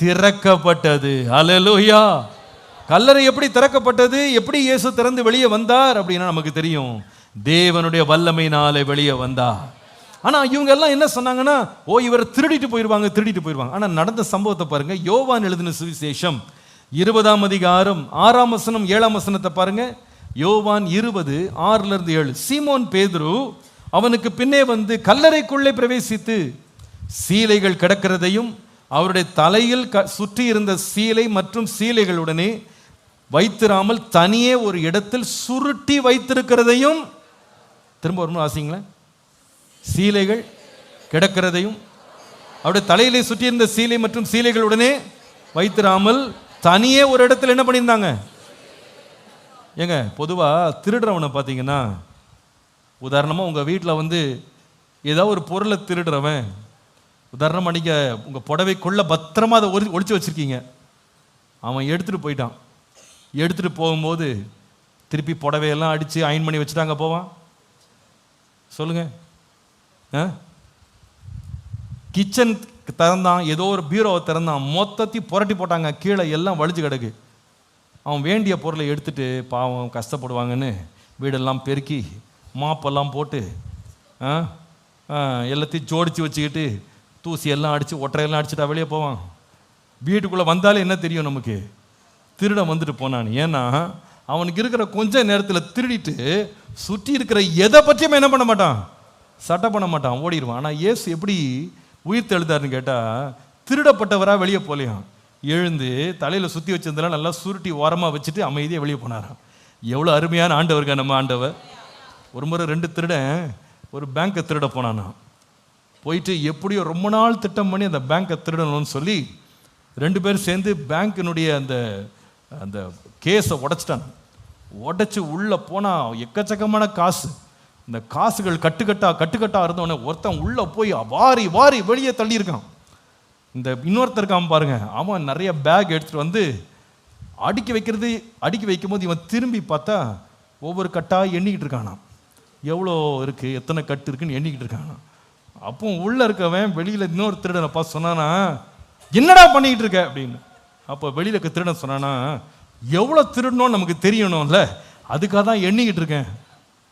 திறக்கப்பட்டது. ஹல்லேலூயா. கல்லறை எப்படி திறக்கப்பட்டது? எப்படி இயேசு திறந்து வெளியே வந்தார் அப்படின்னா நமக்கு தெரியும், தேவனுடைய வல்லமையினாலே வெளியே வந்தார். ஆனா இவங்க எல்லாம் என்ன சொன்னாங்கன்னா, இவர் திருடிட்டு போயிருவாங்க. ஆனா நடந்த சம்பவத்தை பாருங்க. யோவான் எழுதின சுவிசேஷம் 20ஆம் அதிகாரம் 6ஆம் வசனம் 7ஆம் வசனத்தை பாருங்க. யோவான் 20:6-7. சீமோன் பேதுரு அவனுக்கு பின்னே வந்து கல்லறைக்குள்ளே பிரவேசித்து சீலைகள் கிடக்கிறதையும் அவருடைய தலையில் சுற்றி இருந்த சீலை மற்றும் சீலைகளுடனே வைத்திராமல் தனியே ஒரு இடத்தில் சுருட்டி வைத்திருக்கிறதையும், திரும்ப ஒரு வாசிங்களேன், சீலைகள் கிடக்கிறதையும் அவருடைய தலையிலே சுற்றி இருந்த சீலை மற்றும் சீலைகளுடனே வைத்திராமல் தனியே ஒரு இடத்துல என்ன பண்ணியிருந்தாங்க? ஏங்க, பொதுவாக திருடுறவனை பார்த்தீங்கன்னா, உதாரணமாக உங்கள் வீட்டில் வந்து ஏதாவது ஒரு பொருளை திருடுறவன், உதாரணமாக நீங்கள் உங்கள் புடவைக்குள்ள பத்திரமா அதை ஒளிச்சு வச்சுருக்கீங்க, அவன் எடுத்துகிட்டு போயிட்டான். எடுத்துகிட்டு போகும்போது திருப்பி புடவையெல்லாம் அடித்து அயன் பண்ணி வச்சுட்டு அங்கே போவான். சொல்லுங்கள். கிச்சன் திறந்தான், ஏதோ ஒரு பீரோவை திறந்தான், மொத்தத்தையும் புரட்டி போட்டாங்க, கீழே எல்லாம் வலிச்சு கிடக்கு. அவன் வேண்டிய பொருளை எடுத்துட்டு பாவம் கஷ்டப்படுவாங்கன்னு வீடெல்லாம் பெருக்கி மாப்பெல்லாம் போட்டு எல்லாத்தையும் ஜோடித்து வச்சுக்கிட்டு தூசி எல்லாம் அடித்து ஒற்றையெல்லாம் அடிச்சுட்டா வெளியே போவான். வீட்டுக்குள்ளே வந்தாலே என்ன தெரியும் நமக்கு? திருடன் வந்துட்டு போனான். ஏன்னா அவனுக்கு இருக்கிற கொஞ்ச நேரத்தில் திருடிட்டு சுற்றி இருக்கிற எதை பற்றியுமே என்ன பண்ண மாட்டான், சட்டை பண்ண மாட்டான், ஓடிடுவான். ஆனால் இயேசு எப்படி உயிர் தெழுதாருன்னு கேட்டால், திருடப்பட்டவராக வெளியே போலையாம், எழுந்து தலையில் சுற்றி வச்சிருந்தெல்லாம் நல்லா சுருட்டி ஓரமாக வச்சுட்டு அமைதியாக வெளியே போனாராம். எவ்வளோ அருமையான ஆண்டவருக்கா நம்ம ஆண்டவர். ஒரு முறை 2 திருடன் ஒரு பேங்கை திருட போனானா. போயிட்டு எப்படியோ ரொம்ப நாள் திட்டம் பண்ணி அந்த பேங்கை திருடணும்னு சொல்லி 2 பேரும் சேர்ந்து பேங்கினுடைய அந்த அந்த கேஸை உடைச்சிட்டான். உடைச்சி உள்ளே போனால் எக்கச்சக்கமான காசு, இந்த காசுகள் கட்டுக்கட்டாக இருந்தவொடனே ஒருத்தன் உள்ளே போய் வாரி வாரி வெளியே தள்ளியிருக்கான். இந்த இன்னொருத்தருக்காம பாருங்க, அவன் நிறைய பேக் எடுத்துகிட்டு வந்து அடுக்கி வைக்கும்போது இவன் திரும்பி பார்த்தா ஒவ்வொரு கட்டாக எண்ணிக்கிட்டு இருக்கானாம். எவ்வளோ இருக்குது, எத்தனை கட்டு இருக்குன்னு எண்ணிக்கிட்டு இருக்கானா. அப்போ உள்ளே இருக்கவன் வெளியில் இன்னொரு திருடனை பார்த்து சொன்னானா, என்னடா பண்ணிக்கிட்டு இருக்க அப்படின்னு. அப்போ வெளியில் இருக்க திருடன் சொன்னானா, எவ்வளோ திருடணும்னு நமக்கு தெரியணும்ல, அதுக்காக தான் எண்ணிக்கிட்டு இருக்கேன்.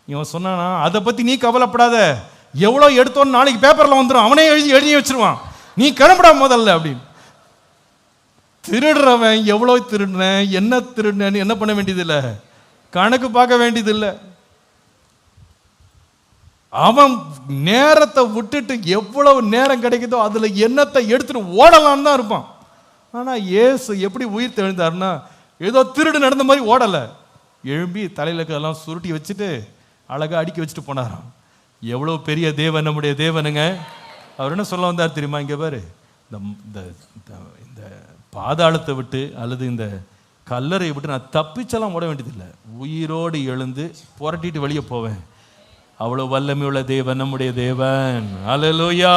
இவன் சொன்னானா, அதை பற்றி நீ கவலைப்படாத, எவ்வளோ எடுத்தோன்னு நாளைக்கு பேப்பரில் வந்துடும், அவனே எழுதி வச்சிருவான், நீ கிளம்புடா முதல்ல அப்படின்னு. திருடுறவன் எவ்வளோ திருடுனேன், என்ன திருடுனேன்னு என்ன பண்ண வேண்டியதில்லை, கணக்கு பார்க்க வேண்டியதில்லை. அவன் நேரத்தை விட்டுட்டு எவ்வளவு நேரம் கிடைக்குதோ அதில் என்னத்தை எடுத்துட்டு ஓடலான்னு தான் இருப்பான். ஆனால் இயேசு எப்படி உயிர் தெழுந்தார்னா, ஏதோ திருடு நடந்த மாதிரி ஓடலை, எழும்பி தலையில் எல்லாம் சுருட்டி வச்சுட்டு அழகாக அடுக்கி வச்சுட்டு போனாராம். எவ்வளோ பெரிய தேவன் நம்முடைய தேவனுங்க. அவர் என்ன சொல்ல வந்தார் தெரியுமா? இங்கே பாரு, இந்த பாதாளத்தை விட்டு அல்லது இந்த கல்லறையை விட்டு நான் தப்பிச்செல்லாம் ஓட வேண்டியதில்லை, உயிரோடு எழுந்து புரட்டிட்டு வெளியே போவேன். அவ்வளவு வல்லமையுள்ள தேவன் நம்முடைய தேவன். அல்லேலூயா.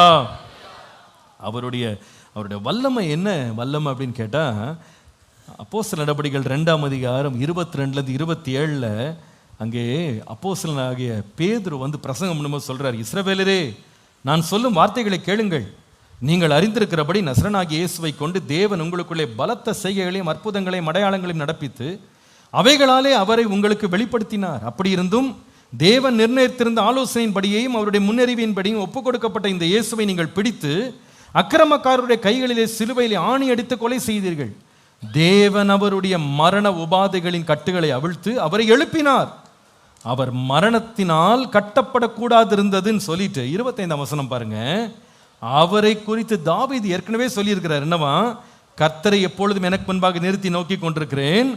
அவருடைய வல்லமை என்ன வல்லமை அப்படின்னு கேட்டா, அப்போஸ்தலர் நடபடிகள் 2ஆம் அதிகாரம் 22 27 அங்கே அப்போஸ்தலனாகிய பேதுரு வந்து பிரசங்கம் பண்ணும்போது சொல்றார், இஸ்ரவேலரே, நான் சொல்லும் வார்த்தைகளை கேளுங்கள். நீங்கள் அறிந்திருக்கிறபடி நசரனாகிய இயேசுவை கொண்டு தேவன் உங்களுக்குள்ளே பலத்த செய்கைகளையும் அற்புதங்களையும் அடையாளங்களையும் நடப்பித்து அவைகளாலே அவரை உங்களுக்கு வெளிப்படுத்தினார். அப்படி இருந்தும் தேவன் நிர்ணயித்திருந்த ஆலோசனையின்படியையும் அவருடைய முன்னறிவின்படியும் ஒப்புக் கொடுக்கப்பட்ட இந்த இயேசுவை நீங்கள் பிடித்து அக்கிரமக்காரருடைய கைகளிலே சிலுவையிலே ஆணி அடித்து கொலை செய்தீர்கள். தேவன் அவருடைய மரண உபாதைகளின் கட்டுகளை அவிழ்த்து அவரை எழுப்பினார். அவர் மரணத்தினால் கட்டப்படக்கூடாது இருந்ததுன்னு சொல்லிட்டு 25ஆம் வசனம் பாருங்க. அவரை குறித்து தாவீது ஏற்கனவே சொல்லியிருக்கிறார். என்னவா? கர்த்தரை எப்பொழுதும் எனக்கு முன்பாக நிறுத்தி நோக்கி கொண்டிருக்கிறேன்,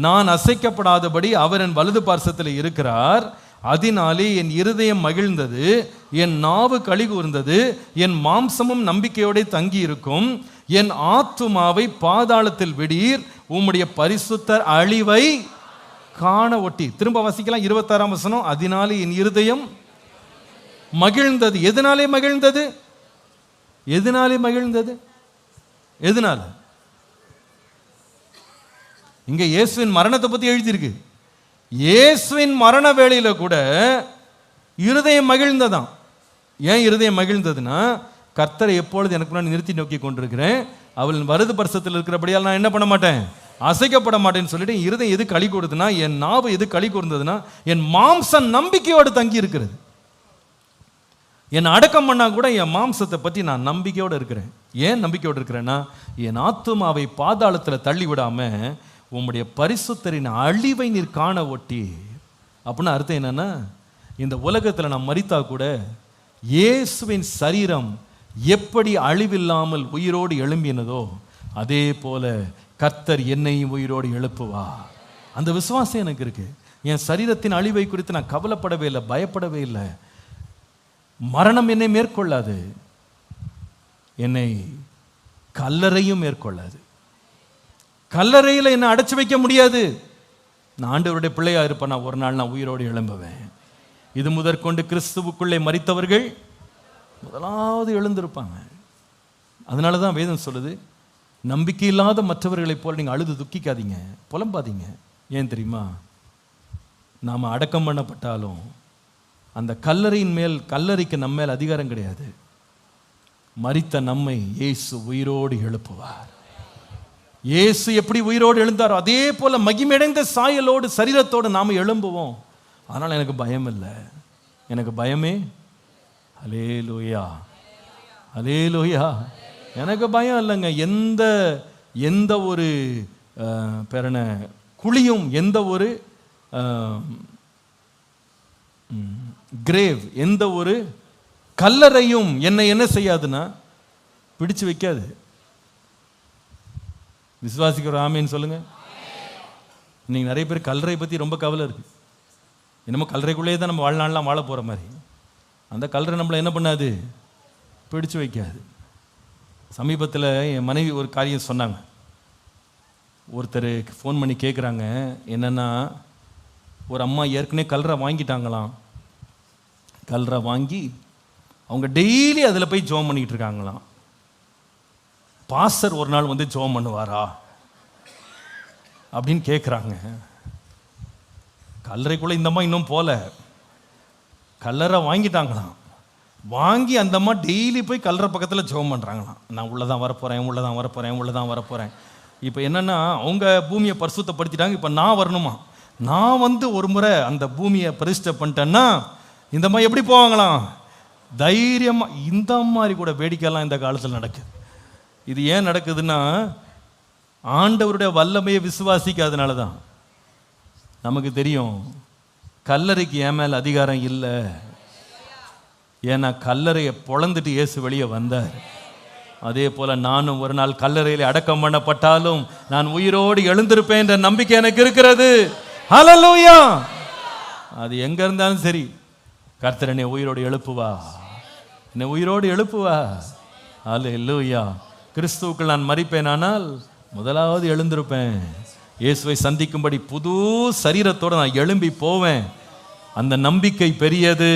நான் அசைக்கப்படாதபடி அவர் என் வலது பார்சத்தில் இருக்கிறார். அதனாலே என் இருதயம் மகிழ்ந்தது, என் நாவு களி கூர்ந்தது, என் மாம்சமும் நம்பிக்கையோட தங்கி இருக்கும். என் ஆத்துமாவை பாதாளத்தில் விடீர், உம்முடைய பரிசுத்தர் அழிவை காண ஒட்டி. திரும்ப வாசிக்கலாம் 26ஆம் வசனம். அதனாலே என் இருதயம் மகிழ்ந்தது. எதனாலே மகிழ்ந்தது? எதனாலே மகிழ்ந்தது? எதனால? இங்க இயேசுவின் மரணத்தை பத்தி எழுதியிருக்கு. இயேசுவின் மரண வேளையில கூட இருதயம் மகிழ்ந்ததாம். ஏன் இருதயம் மகிழ்ந்ததுன்னா, கர்த்தரை எப்பொழுது எனக்கு முன்னாடி நிறுத்தி நோக்கி கொண்டிருக்கிறேன், அவள் வலது பரிசத்தில் இருக்கிறபடியால் நான் என்ன பண்ண மாட்டேன், அசைக்கப்பட மாட்டேன்னு சொல்லிட்டு இருதயம் எது களி கூறுதுன்னா, என் நாவு எது களி கூர்ந்ததுன்னா, என் மாம்சம் நம்பிக்கையோடு தங்கி இருக்கிறது. என் அடக்கம் பண்ணா கூட என் மாம்சத்தை பற்றி நான் நம்பிக்கையோடு இருக்கிறேன். ஏன் நம்பிக்கையோடு இருக்கிறேன்னா, என் ஆத்துமாவை பாதாளத்தில் தள்ளி விடாம உம்முடைய பரிசுத்தரின் அழிவை நீர் காண ஒட்டி. அப்படின்னு அர்த்தம் என்னன்னா, இந்த உலகத்தில் நான் மரித்தா கூட இயேசுவின் சரீரம் எப்படி அழிவில்லாமல் உயிரோடு எழும்பினதோ அதே போல கர்த்தர் என்னையும் உயிரோடு எழுப்புவா. அந்த விசுவாசம் எனக்கு இருக்கு. என் சரீரத்தின் அழிவை குறித்து நான் கவலைப்படவே இல்லை, பயப்படவே இல்லை. மரணம் என்னை மேற்கொள்ளாது, என்னை கல்லறையும் மேற்கொள்ளாது. கல்லறையில் என்னை அடைச்சி வைக்க முடியாது. நான் ஆண்டவருடைய பிள்ளையா இருப்பேன். நான் ஒரு நாள் நான் உயிரோடு எழும்புவேன். இது முதற்கொண்டு கிறிஸ்துவுக்குள்ளே மரித்தவர்கள் முதலாவது எழுந்திருப்பாங்க. அதனால தான் வேதம் சொல்லுது, நம்பிக்கை இல்லாத மற்றவர்களைப் போல நீங்கள் அழுது துக்கிக்காதீங்க, புலம்பாதீங்க. ஏன் தெரியுமா? நாம் அடக்கம் பண்ணப்பட்டாலும் அந்த கல்லறையின் மேல், கல்லறைக்கு நம்ம மேல் அதிகாரம் கிடையாது. மரித்த நம்மை இயேசு உயிரோடு எழுப்புவார். இயேசு எப்படி உயிரோடு எழுந்தாரோ அதே போல மகிமையடைந்த சாயலோடு சரீரத்தோடு நாம் எழும்புவோம். அதனால் எனக்கு பயம் இல்லை, எனக்கு பயமே. அல்லேலூயா, அல்லேலூயா. எனக்கு பயம் இல்லைங்க. எந்த ஒரு பெறன குழியும், எந்த ஒரு கிரேவ், எந்த ஒரு கல்லறையும் என்னை என்ன செய்யாதுன்னா பிடிச்சு வைக்காது. விசுவாசிக்கிற ஆமேன்னு சொல்லுங்க. இன்னைக்கு நிறைய பேர் கல்லறை பற்றி ரொம்ப கவலை இருக்கு. என்னமோ கல்லறைக்குள்ளேயே தான் நம்ம வாழ்நாள்லாம் வாழ போகிற மாதிரி. அந்த கல்லறை நம்மளை என்ன பண்ணாது, பிடிச்சு வைக்காது. சமீபத்தில் என் மனைவி ஒரு காரியம் சொன்னாங்க. ஒருத்தர் ஃபோன் பண்ணி கேட்குறாங்க, என்னென்னா ஒரு அம்மா ஏற்கனவே கல்லறை வாங்கிட்டாங்களாம். கல்லறை வாங்கி அவங்க டெய்லி அதில் போய் ஜெபம் பண்ணிக்கிட்டு இருக்காங்களாம். பாஸ்டர் ஒரு நாள் வந்து ஜெபம் பண்ணுவாரா அப்படின்னு கேட்குறாங்க. கல்லறைக்குள்ளே இந்த அம்மா இன்னும் போல, கல்லறை வாங்கிட்டாங்களாம். வாங்கி அந்த அம்மா டெய்லி போய் கல்லறை பக்கத்தில் ஜெபம் பண்ணுறாங்களாம். நான் உள்ளதான் வரப்போகிறேன், உள்ளதான் வரப்போகிறேன், உள்ளதான் வரப்போகிறேன். இப்போ என்னென்னா அவங்க பூமியை பரிசுத்தப்படுத்திட்டாங்க. இப்போ நான் வரணுமா? நான் வந்து ஒரு முறை அந்த பூமியை பிரதிஷ்டை பண்ணிட்டேன்னா இந்த மாதிரி எப்படி போவாங்களாம் தைரியமாக. இந்த மாதிரி கூட வேடிக்கையெல்லாம் இந்த காலத்தில் நடக்குது. இது ஏன் நடக்குதுன்னா, ஆண்டவருடைய வல்லமையை விசுவாசிக்காதனால தான். நமக்கு தெரியும் கல்லறைக்கு என் மேல் அதிகாரம் இல்லை. ஏன்னா கல்லறையை பொளந்துட்டு இயேசு வெளியே வந்தார். அதே போல நானும் ஒரு நாள் கல்லறையில் அடக்கம் பண்ணப்பட்டாலும் நான் உயிரோடு எழுந்திருப்பேன் என்ற நம்பிக்கை எனக்கு இருக்கிறது. ஹல்லேலூயா. அது எங்க இருந்தாலும் சரி, கர்த்தர் என்னை உயிரோடு எழுப்புவா, என்னை உயிரோடு எழுப்புவா. ஹல்லேலூயா. கிறிஸ்துவுக்குள் நான் மரிப்பேனானால் முதலாவது எழுந்திருப்பேன். இயேசுவை சந்திக்கும்படி புது சரீரத்தோடு நான் எழும்பி போவேன். அந்த நம்பிக்கை பெரியது,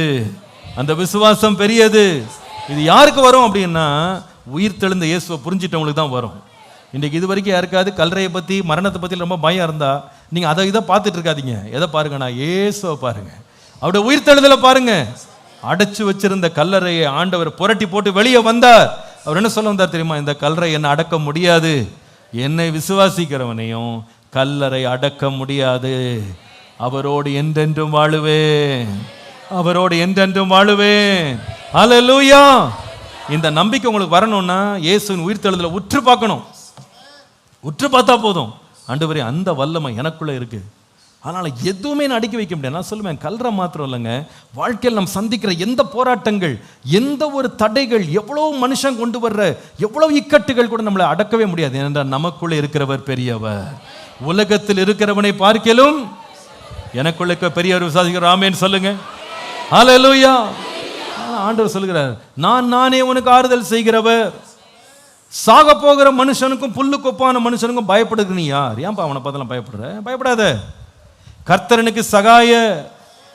அந்த விசுவாசம் பெரியது. இது யாருக்கு வரும் அப்படின்னா, உயிர் தெழுந்த இயேசுவை புரிஞ்சிட்டவங்களுக்கு தான் வரும். இன்றைக்கு இது வரைக்கும் யாருக்காவது கல்லறையை பற்றி மரணத்தை பற்றி ரொம்ப பயம் இருந்தால் நீங்கள் அதை இதை பார்த்துட்டு இருக்காதீங்க. எதை பாருங்கண்ணா, இயேசுவை பாருங்க, அவருடைய உயிர் தெழுதலை பாருங்க. அடைச்சு வச்சிருந்த கல்லறையை ஆண்டவர் புரட்டி போட்டு வெளியே வந்தார். அவர் என்ன சொல்ல வந்தார் தெரியுமா? இந்த கல்லறை என்னை அடக்க முடியாது, என்னை விசுவாசிக்கிறவனையும் கல்லறை அடக்க முடியாது. அவரோடு என்றென்றும் வாழுவேன், அவரோடு என்றென்றும் வாழுவேன். ஹல்லேலூயா. இந்த நம்பிக்கை உங்களுக்கு வரணும்னா இயேசுவின் உயிர்த்தெழுதலை உற்று பார்க்கணும். உற்று பார்த்தா போதும், ஆண்டவரே அந்த வல்லமை எனக்குள்ள இருக்கு, அதனால எதுவுமே நான் அடக்கி வைக்க முடியாது. நான் சொல்லுவேன், கல்ற மாத்திரம் இல்லைங்க, வாழ்க்கையில் நம்ம சந்திக்கிற எந்த போராட்டங்கள், எந்த ஒரு தடைகள், எவ்வளவு மனுஷன் கொண்டு வர்ற எவ்வளவு இக்கட்டுகள் கூட நம்மளை அடக்கவே முடியாது. ஏனென்றால் நமக்குள்ள இருக்கிறவர் பெரியவர். உலகத்தில் இருக்கிறவனை பார்க்கலும் எனக்குள்ள பெரியவர். விசுவாசிக்கிற ஆமென் சொல்லுங்க. ஹல்லேலூயா. ஆண்டவர் சொல்லுகிறார், நானே உனக்கு ஆறுதல் செய்கிறவர். சாக போகிற மனுஷனுக்கும் புல்லு கொப்பான மனுஷனுக்கும் பயப்படுகிற நீ யார்? ஏன்பா அவனை பார்த்தலாம் பயப்படுற? பயப்படாத. கர்த்தரனுக்கு சகாய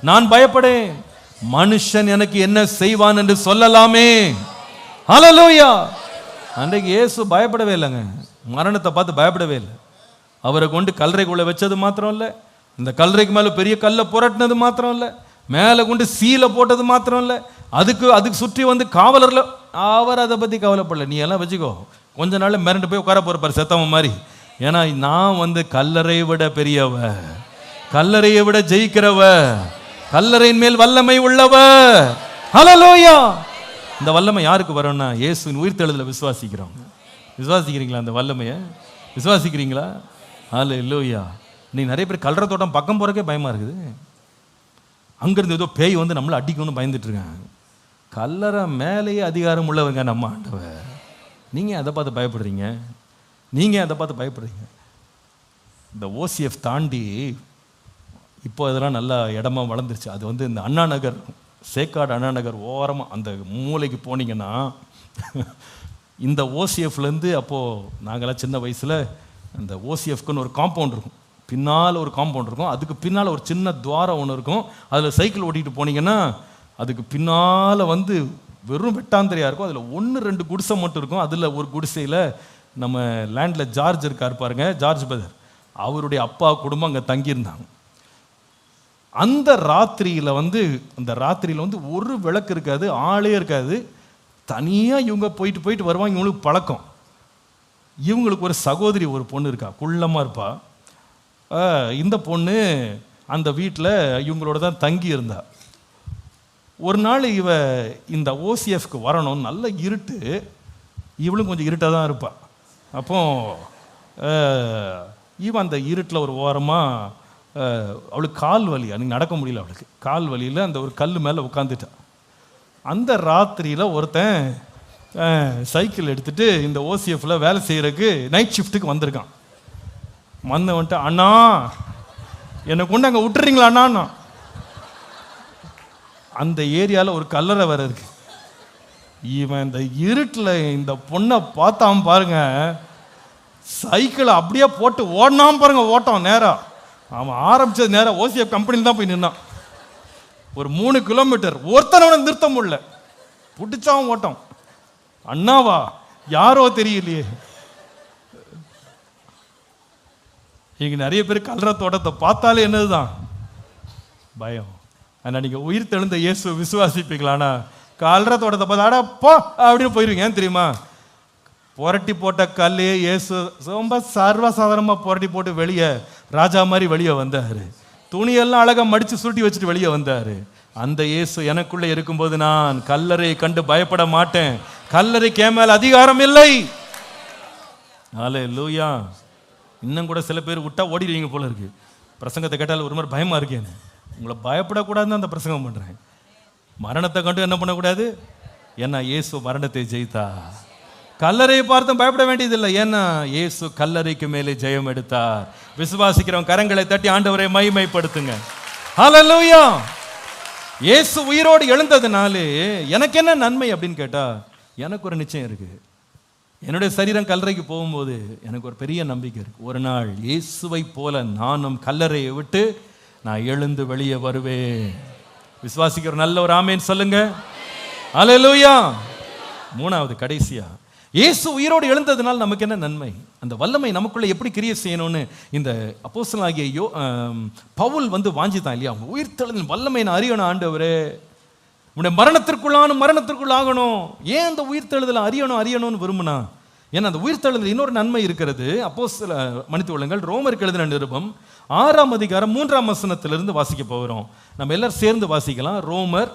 நான் பயப்படேன், மனுஷன் எனக்கு என்ன செய்வான் என்று சொல்லலாமே. ஹல்லேலூயா. அன்றைக்கு இயேசு பயப்படவே இல்லைங்க, மரணத்தை பார்த்து பயப்படவே இல்லை. அவரை கொண்டு கல்லறைக்குள்ள வச்சது மாத்திரம் இல்லை, இந்த கல்லறைக்கு மேலே பெரிய கல்லை புரட்டினது மாத்திரம் இல்லை, மேலே கொண்டு சீலை போட்டது மாத்திரம் இல்லை, அதுக்கு சுற்றி வந்து காவலர்ல அவர் அதை பற்றி கவலைப்படல. நீ எல்லாம் வச்சுக்கோ, கொஞ்ச நாள் மிரண்டு போய் உட்கார போறப்பார் செத்தவன் மாதிரி. ஏன்னா நான் வந்து கல்லறை விட பெரியவ, கல்லறையை விட ஜெயிக்கிறவ, கல்லறையின் மேல் வல்லமை உள்ளவ. ஹல்லேலூயா. இந்த வல்லமை யாருக்கு வரும்னா, இயேசுவின் உயிர்த்தெழுதலை விசுவாசிக்கிறவங்க. விசுவாசிக்கிறீங்களா? அந்த வல்லமையை விசுவாசிக்கிறீங்களா? ஹல்லேலூயா. நீ நிறைய பேர் கல்லறை தோட்டம் பக்கம் போறக்கே பயமா இருக்குது. அங்கிருந்து ஏதோ பேய் வந்து நம்மளை அடிக்கணும்னு பயந்துட்டு இருக்காங்க. கல்லறை மேலேயே அதிகாரம் உள்ளவங்க நம்ம ஆண்டவர். நீங்க அதை பார்த்து பயப்படுறீங்க, நீங்க அதை பார்த்து பயப்படுறீங்க. இந்த ஓசிஎஃப் தாண்டி இப்போ அதெல்லாம் நல்ல இடமா வளர்ந்துருச்சு. அது வந்து இந்த அண்ணா நகர், சேக்காடு அண்ணா நகர் ஓரமாக அந்த மூலைக்கு போனீங்கன்னா இந்த ஓசிஎஃப்லேருந்து, அப்போது நாங்களாம் சின்ன வயசில் அந்த ஓசிஎஃப்க்குன்னு ஒரு காம்பவுண்ட் இருக்கும், பின்னால் ஒரு காம்பவுண்ட் இருக்கும், அதுக்கு பின்னால் ஒரு சின்ன துவாரம் ஒன்று இருக்கும். அதில் சைக்கிள் ஓட்டிகிட்டு போனீங்கன்னா அதுக்கு பின்னால் வந்து வெறும் வெட்டாந்திரையாக இருக்கும். அதில் 1-2 குடிசை மட்டும் இருக்கும். அதில் ஒரு குடிசையில் நம்ம லேண்டில் ஜார்ஜ் இருக்கார் பாருங்க, ஜார்ஜ் பிரதர், அவருடைய அப்பா குடும்பம் அங்கே தங்கியிருந்தாங்க. அந்த ராத்திரியில் வந்து ஒரு விளக்கு இருக்காது, ஆளே இருக்காது, தனியாக இவங்க போயிட்டு வருவாங்க. இவங்களுக்கு பழக்கம். இவங்களுக்கு ஒரு சகோதரி, ஒரு பொண்ணு இருக்கா, குள்ளமாக இருப்பா. இந்த பொண்ணு அந்த வீட்டில் இவங்களோட தான் தங்கி இருந்தா. ஒரு நாள் இவ இந்த ஓசிஎஃப்க்கு வரணும், நல்ல இருட்டு, இவளும் கொஞ்சம் இருட்டாக தான் இருப்பாள். அப்போ இவன் அந்த இருட்டில் ஒரு ஓரமாக அவளுக்கு கால் வலி, அன்றைக்கி நடக்க முடியல, அவளுக்கு கால் வலியில் அந்த ஒரு கல் மேலே உட்காந்துட்டான். அந்த ராத்திரியில் ஒருத்தன் சைக்கிள் எடுத்துகிட்டு இந்த ஓசிஎஃப்பில் வேலை செய்கிறதுக்கு நைட் ஷிஃப்ட்டுக்கு வந்திருக்கான். வந்துட்டு, அண்ணா என்னை கொண்டு அங்கே விட்டுறீங்களா அண்ணா? அந்த ஏரியாவில் ஒரு கல்லறை வேற இருக்கு. இவன் இந்த இருட்டில் இந்த பொண்ணை பார்த்தான் பாருங்க, சைக்கிளை அப்படியே போட்டு ஓடினான் பாருங்க, ஓட்டம் நேராக. அவன் ஆரம்பிச்சது நேராக ஓசிஎஃப் கம்பெனியில் தான் போய் நின்னான். ஒரு 3 கிலோமீட்டர், ஒருத்தனவனை நிறுத்த முடியல, பிடிச்சாவும் ஓட்டம். அண்ணாவா யாரோ தெரியலையே. இங்க நிறைய பேர் கல்லறை தோட்டத்தை பார்த்தாலே என்னதுதான் பயம். ஆனால் நீங்கள் உயிர் தெழுந்த இயேசு விசுவாசிப்பீங்களானா கல்லறை தோட்டத்தை பார்த்தா அடப்போ அப்படின்னு போயிருவீங்க. ஏன் தெரியுமா? புரட்டி போட்ட கல்லே இயேசு ரொம்ப சர்வசாதாரணமாக புரட்டி போட்டு வெளியே ராஜா மாதிரி வெளியே வந்தார். துணியெல்லாம் அழகாக மடித்து சுருட்டி வச்சுட்டு வெளியே வந்தார். அந்த இயேசு எனக்குள்ளே இருக்கும்போது நான் கல்லறையை கண்டு பயப்பட மாட்டேன். கல்லறைக்கு என் மேல் அதிகாரம் இல்லை. ஹல்லேலூயா. இன்னும் கூட சில பேர் விட்டா ஓடிடுவீங்க போல இருக்கு. பிரசங்கத்தை கேட்டால் ஒரு மாதிரி பயமாக இருக்கேன்னு. உங்களை பயப்படக்கூடாதுன்னு அந்த பிரசங்கம் பண்ணுறேன். மரணத்தை கண்டு என்ன பண்ணக்கூடாது? ஏன்னா இயேசு மரணத்தை ஜெயித்தா. கல்லறையை பார்த்தும் பயப்பட வேண்டியதில்லை. ஏன்னா இயேசு கல்லறைக்கு மேலே ஜெயம் எடுத்தார். விசுவாசிக்கிறவங்க கரங்களை தட்டி ஆண்டவரை மகிமைப்படுத்துங்க. ஹல்லேலூயா. இயேசு உயிரோடு எழுந்ததுனாலே எனக்கு என்ன நன்மை அப்படின்னு கேட்டா, எனக்கு ஒரு நிச்சயம் இருக்கு. என்னுடைய சரீரம் கல்லறைக்கு போகும்போது எனக்கு ஒரு பெரிய நம்பிக்கை இருக்கு. ஒரு நாள் இயேசுவை போல நானும் கல்லறையை விட்டு நான் எழுந்து வெளியே வருவேன். விசுவாசிக்கிற நல்ல ஒரு ஆமேன் சொல்லுங்க. அல்லேலூயா. மூணாவது கடைசியா, இயேசு உயிரோடு எழுந்ததுனால் நமக்கு என்ன நன்மை? அந்த வல்லமை நமக்குள்ள எப்படி கிரியை செய்யணும்னு இந்த அப்போஸ்தலனாகிய பவுல் வாஞ்சிதான் இல்லையா? உயிர்த்தெழுதலின் வல்லமை நான் அறியணும் ஆண்டவரே, உன்னுடைய மரணத்திற்குள் ஆகணும். ஏன் அந்த உயிர்த்தெழுதலை அறியணும்னு விரும்பினா? ஏன்னா அந்த உயிர்த்தெழுதல் இன்னொரு நன்மை இருக்கிறது. மன்னித்து கொள்ளுங்கள், ரோமருக்கு எழுதின நிருபம் 6ஆம் அதிகாரம் 3ஆம் வசனத்திலிருந்து வாசிக்க போகிறோம். நம்ம எல்லாரும் சேர்ந்து வாசிக்கலாம். ரோமர்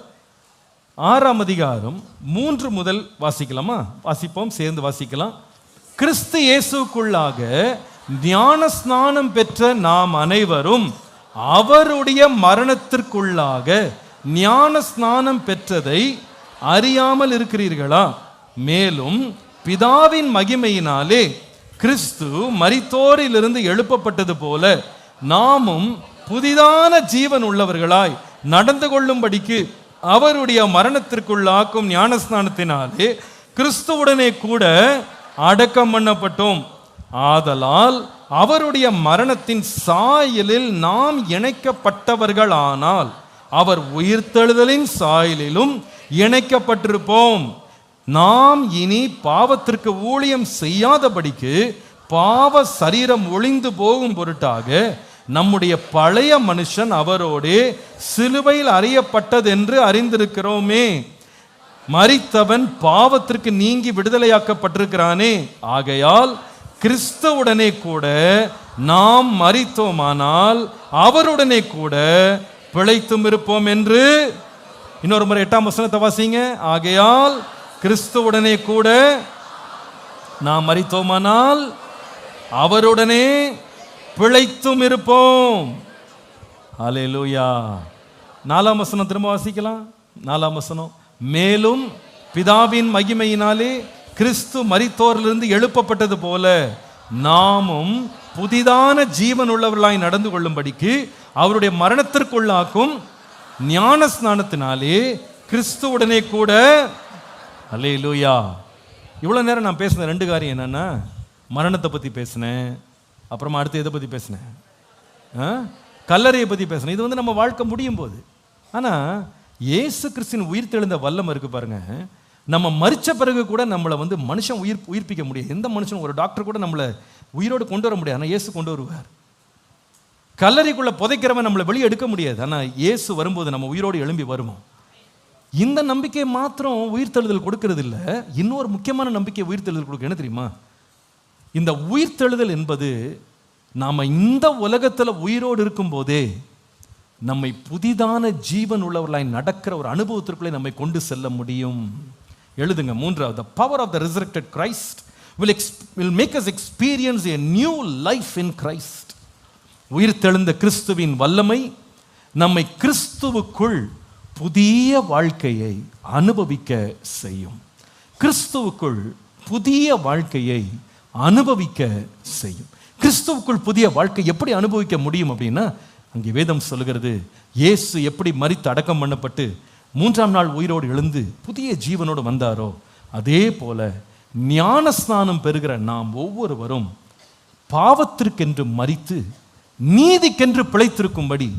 6ஆம் அதிகாரம் 3 முதல் வாசிக்கலாமா? வாசிப்போம், சேர்ந்து வாசிக்கலாம். கிறிஸ்து இயேசுக்குள்ளாக ஞான ஸ்நானம் பெற்ற நாம் அனைவரும் அவருடைய மரணத்திற்குள்ளாக ஞான ஸ்நானம் பெற்றதை அறியாமல் இருக்கிறீர்களா? மேலும் பிதாவின் மகிமையினாலே கிறிஸ்து மரித்தோரிலிருந்து எழுப்பப்பட்டது போல நாமும் புதிதான ஜீவன் உள்ளவர்களாய் நடந்து கொள்ளும்படிக்கு அவருடைய மரணத்திற்குள்ளாக்கும் ஞானஸ்நானத்தினாலே கிறிஸ்துவுடனே கூட அடக்கம் பண்ணப்பட்டோம். ஆதலால் அவருடைய மரணத்தின் சாயலில் நாம் இணைக்கப்பட்டவர்கள் ஆனால் அவர் உயிர்த்தெழுதலின் சாயலிலும் இணைக்கப்பட்டிருப்போம். நாம் இனி பாவத்திற்கு ஊழியம் செய்யாதபடிக்கு பாவ சரீரம் ஒளிந்து போகும் பொருட்டாக நம்முடைய பழைய மனுஷன் அவரோடே சிலுவையில் அறியப்பட்டது என்று அறிந்திருக்கிறோமே. மரித்தவன் பாவத்திற்கு நீங்கி விடுதலையாக்கப்பட்டிருக்கிறானே. ஆகையால் கிறிஸ்துவுடனே கூட நாம் மரித்தோமானால் அவருடனே கூட பிழைத்தும் இருப்போம் என்று. இன்னொரு முறை 8ஆம் வசனத்தை வாசிங்க. ஆகையால் கிறிஸ்துவுடனே கூட நாம் மரித்தோமானால் அவருடனே பிழைத்தும் இருப்போம். அல்லேலூயா. 4ஆம் வசனம் திரும்ப வாசிக்கலாம். 4ஆம் வசனம், மேலும் பிதாவின் மகிமையினாலே கிறிஸ்து மரித்தோரிலிருந்து எழுப்பப்பட்டது போல நாமும் புதிதான ஜீவன் உள்ளவர்களாய் நடந்து கொள்ளும்படிக்கு அவருடைய மரணத்திற்குள்ளாக்கும் ஞான ஸ்நானத்தினாலே கிறிஸ்துவுடனே கூட. அல்லேலூயா. இவ்வளவு நேரம் நான் பேசின 2 காரியம் என்னன்னா, மரணத்தை பத்தி பேசினேன், அப்புறமா அடுத்து எதை பற்றி பேசினேன்? கல்லறையை பற்றி பேசினேன். இது நம்ம வாழ்க்கை முடியும் போது. ஆனால் இயேசு கிறிஸ்துவின் உயிர்த்தெழுந்த வல்லமை இருக்கு பாருங்க. நம்ம மரிச்ச பிறகு கூட நம்மளை மனுஷன் உயிர்ப்பிக்க முடியாது. எந்த மனுஷனும், ஒரு டாக்டர் கூட நம்மளை உயிரோடு கொண்டு வர முடியாது. ஆனால் இயேசு கொண்டு வருவார். கல்லறைக்குள்ள புதைக்கிறவன் நம்மளை வெளியே எடுக்க முடியாது. ஆனால் இயேசு வரும்போது நம்ம உயிரோடு எழும்பி வருவோம். இந்த நம்பிக்கை மாத்திரம் உயிர்த்தெழுதல் கொடுக்கறது இல்லை. இன்னொரு முக்கியமான நம்பிக்கை உயிர்த்தெழுதல் கொடுக்க என்ன தெரியுமா? இந்த உயிர்த்தெழுதல் என்பது நாம் இந்த உலகத்தில் உயிரோடு இருக்கும் போதே நம்மை புதிதான ஜீவன் உள்ளவர்களாய் நடக்கிற ஒரு அனுபவத்திற்குள்ளே நம்மை கொண்டு செல்ல முடியும். எழுதுங்க. 3வது, the power of the resurrected Christ will make us experience a new life in Christ. உயிர்த்தெழுந்த கிறிஸ்துவின் வல்லமை நம்மை கிறிஸ்துவுக்குள் புதிய வாழ்க்கையை அனுபவிக்க செய்யும். கிறிஸ்துவுக்குள் புதிய வாழ்க்கையை அனுபவிக்க செய்யும். கிறிஸ்துவுக்குள் புதிய வாழ்க்கை எப்படி அனுபவிக்க முடியும் அப்படின்னா, அங்கே வேதம் சொல்லுகிறது, இயேசு எப்படி மரித்து அடக்கம் பண்ணப்பட்டு 3ஆம் நாள் உயிரோடு எழுந்து புதிய ஜீவனோடு வந்தாரோ, அதே போல ஞான ஸ்நானம் பெறுகிற நாம் ஒவ்வொருவரும் பாவத்திற்கென்று மரித்து நீதிக்கென்று பிழைத்திருக்கும்படி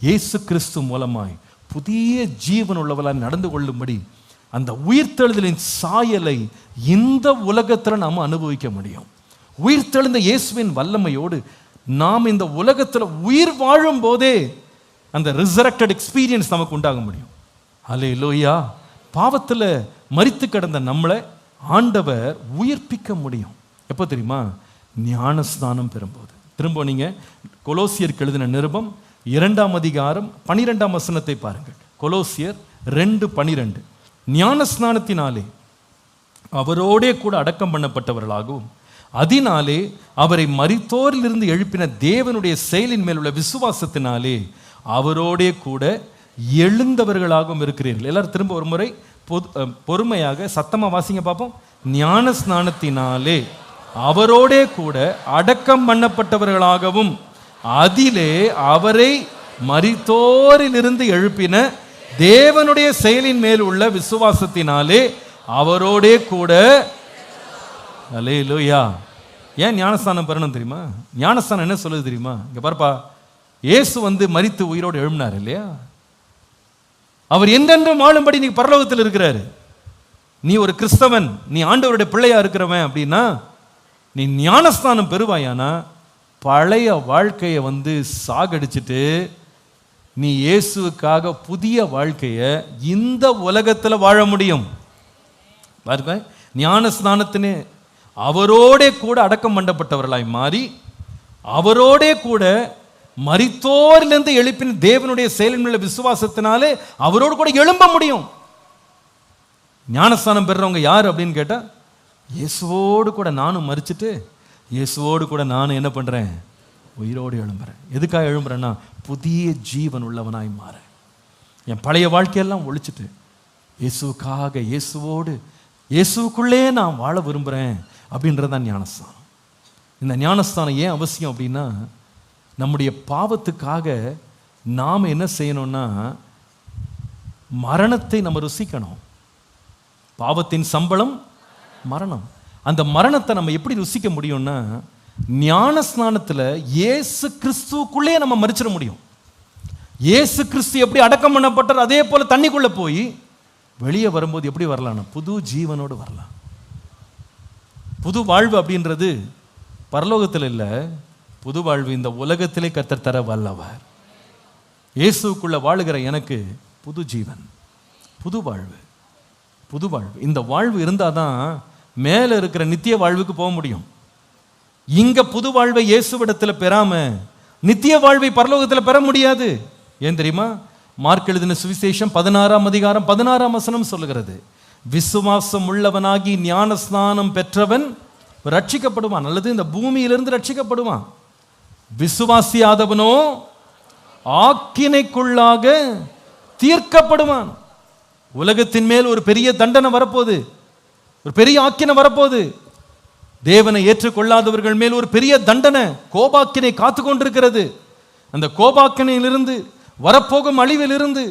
இயேசு கிறிஸ்து மூலமாய் புதிய ஜீவன் உள்ளவர்களால் நடந்து கொள்ளும்படி அந்த உயிர்த்தெழுதலின் சாயலை இந்த உலகத்தில் நாம் அனுபவிக்க முடியும். உயிர்த்தெழுந்த இயேசுவின் வல்லமையோடு நாம் இந்த உலகத்தில் உயிர் வாழும் போதே அந்த ரிசரக்டட் எக்ஸ்பீரியன்ஸ் நமக்கு உண்டாக முடியும். அல்லேலூயா. பாவத்தில் மரித்து கிடந்த நம்மளை ஆண்டவர் உயிர்ப்பிக்க முடியும். எப்போ தெரியுமா? ஞானஸ்நானம் பெறும்போது. திரும்ப நீங்க கொலோசியருக்கு எழுதின நிருபம் 2ஆம் அதிகாரம் 12ஆம் வசனத்தை பாருங்கள். கொலோசியர் 2:12, ஞானஸ்நானத்தினாலே அவரோடே கூட அடக்கம் பண்ணப்பட்டவர்களாகவும் அதனாலே அவரை மரித்தோரிலிருந்து எழுப்பின தேவனுடைய செயலின் மேல் உள்ள விசுவாசத்தினாலே அவரோடே கூட எழுந்தவர்களாகவும் இருக்கிறீர்கள். எல்லாரும் திரும்ப ஒரு முறை பொறுமையாக சத்தமா வாசிங்க பார்ப்போம். ஞான ஸ்நானத்தினாலே அவரோடே கூட அடக்கம் பண்ணப்பட்டவர்களாகவும் அதிலே அவரை மரித்தோரிலிருந்து எழுப்பின தேவனுடைய செயலின் மேல் உள்ள விசுவாசத்தினாலே அவரோடே கூட. அல்லேலூயா. ஏன் ஞானஸ்தானம் பெறணும் தெரியுமா? ஞானஸ்தானம் என்ன சொல்லுது தெரியுமா? இங்க பாருப்பா, இயேசு மரித்து உயிரோடு எழும்பினார் இல்லையா? அவர் என்றென்றும் வாழும்படி நீ பரலோகத்தில் இருக்கிறாரு. நீ ஒரு கிறிஸ்தவன், நீ ஆண்டவருடைய பிள்ளையா இருக்கிறவன் அப்படின்னா நீ ஞானஸ்தானம் பெறுவாயானா பழைய வாழ்க்கையை சாகடிச்சுட்டு நீ இயேசுவுக்காக புதிய வாழ்க்கையை இந்த உலகத்தில் வாழ முடியும். பாருங்க, ஞானஸ்நானத்தினே அவரோட கூட அடக்கம் பண்ணப்பட்டவர்களாய் மாறி அவரோட கூட மரித்தோரிலிருந்து எழுப்பின தேவனுடைய செயலில் உள்ள விசுவாசத்தினாலே அவரோடு கூட எழும்ப முடியும். ஞானஸ்தானம் பெறுறவங்க யார் அப்படின்னு கேட்டா, இயேசுவோடு கூட நானும் மரிச்சுட்டு இயேசுவோடு கூட நானும் என்ன பண்றேன், உயிரோடு எழும்புறேன். எதுக்காக எழும்புறேன்னா புதிய ஜீவன் உள்ளவனாய் மாற, என் பழைய வாழ்க்கையெல்லாம் ஒழிச்சிட்டு இயேசுக்காக இயேசுவோடு இயேசுக்குள்ளே நான் வாழ விரும்புகிறேன் அப்படின்றதான் ஞானஸ்தானம். இந்த ஞானஸ்தானம் ஏன் அவசியம் அப்படின்னா, நம்முடைய பாவத்துக்காக நாம் என்ன செய்யணும்னா மரணத்தை நம்ம ருசிக்கணும். பாவத்தின் சம்பளம் மரணம். அந்த மரணத்தை நம்ம எப்படி ருசிக்க முடியும்னா ஞானஸ்நானத்தில் இயேசு கிறிஸ்துக்குள்ளே நம்ம மரிச்சிட முடியும். இயேசு கிறிஸ்து எப்படி அடக்கம் பண்ணப்பட்டார் அதே போல தண்ணிக்குள்ளே போய் வெளியே வரும்போது எப்படி வரலாம்னா புது ஜீவனோடு வரலாம். புது வாழ்வு அப்படின்றது பரலோகத்தில் இல்லை, புது வாழ்வு இந்த உலகத்திலே கர்த்தர் தர வல்லவர். இயேசுக்குள்ள வாழுகிற எனக்கு புது ஜீவன், புது வாழ்வு, புது வாழ்வு. இந்த வாழ்வு இருந்தால் தான் மேலே இருக்கிற நித்திய வாழ்வுக்கு போக முடியும். இங்க புது வாழ்வை இயேசுவிடத்தில் பெறாம நித்திய வாழ்வை பரலோகத்தில் பெற முடியாது. ஏன் தெரியுமா? மார்க் எழுதின சுவிசேஷம் 16ஆம் அதிகாரம் 16ஆம் வசனம் சொல்லுகிறது, விசுவாசம் உள்ளவனாகி ஞானஸ்நானம் பெற்றவன் ரட்சிக்கப்படுவான், அல்லது இந்த பூமியிலிருந்து ரட்சிக்கப்படுவான். விசுவாசியாதவனோ ஆக்கினைக்குள்ளாக தீர்க்கப்படுவான். உலகத்தின் மேல் ஒரு பெரிய தண்டனை வரப்போகுது, ஒரு பெரிய ஆக்கினை வரப்போகுது. தேவனை ஏற்றுக்கொள்ளாதவர்கள் மேல் ஒரு பெரிய தண்டனை, கோபாக்கினை காத்து கொண்டிருக்கிறது. அந்த கோபாக்கினையிலிருந்து வரப்போகும் அழிவிலிருந்து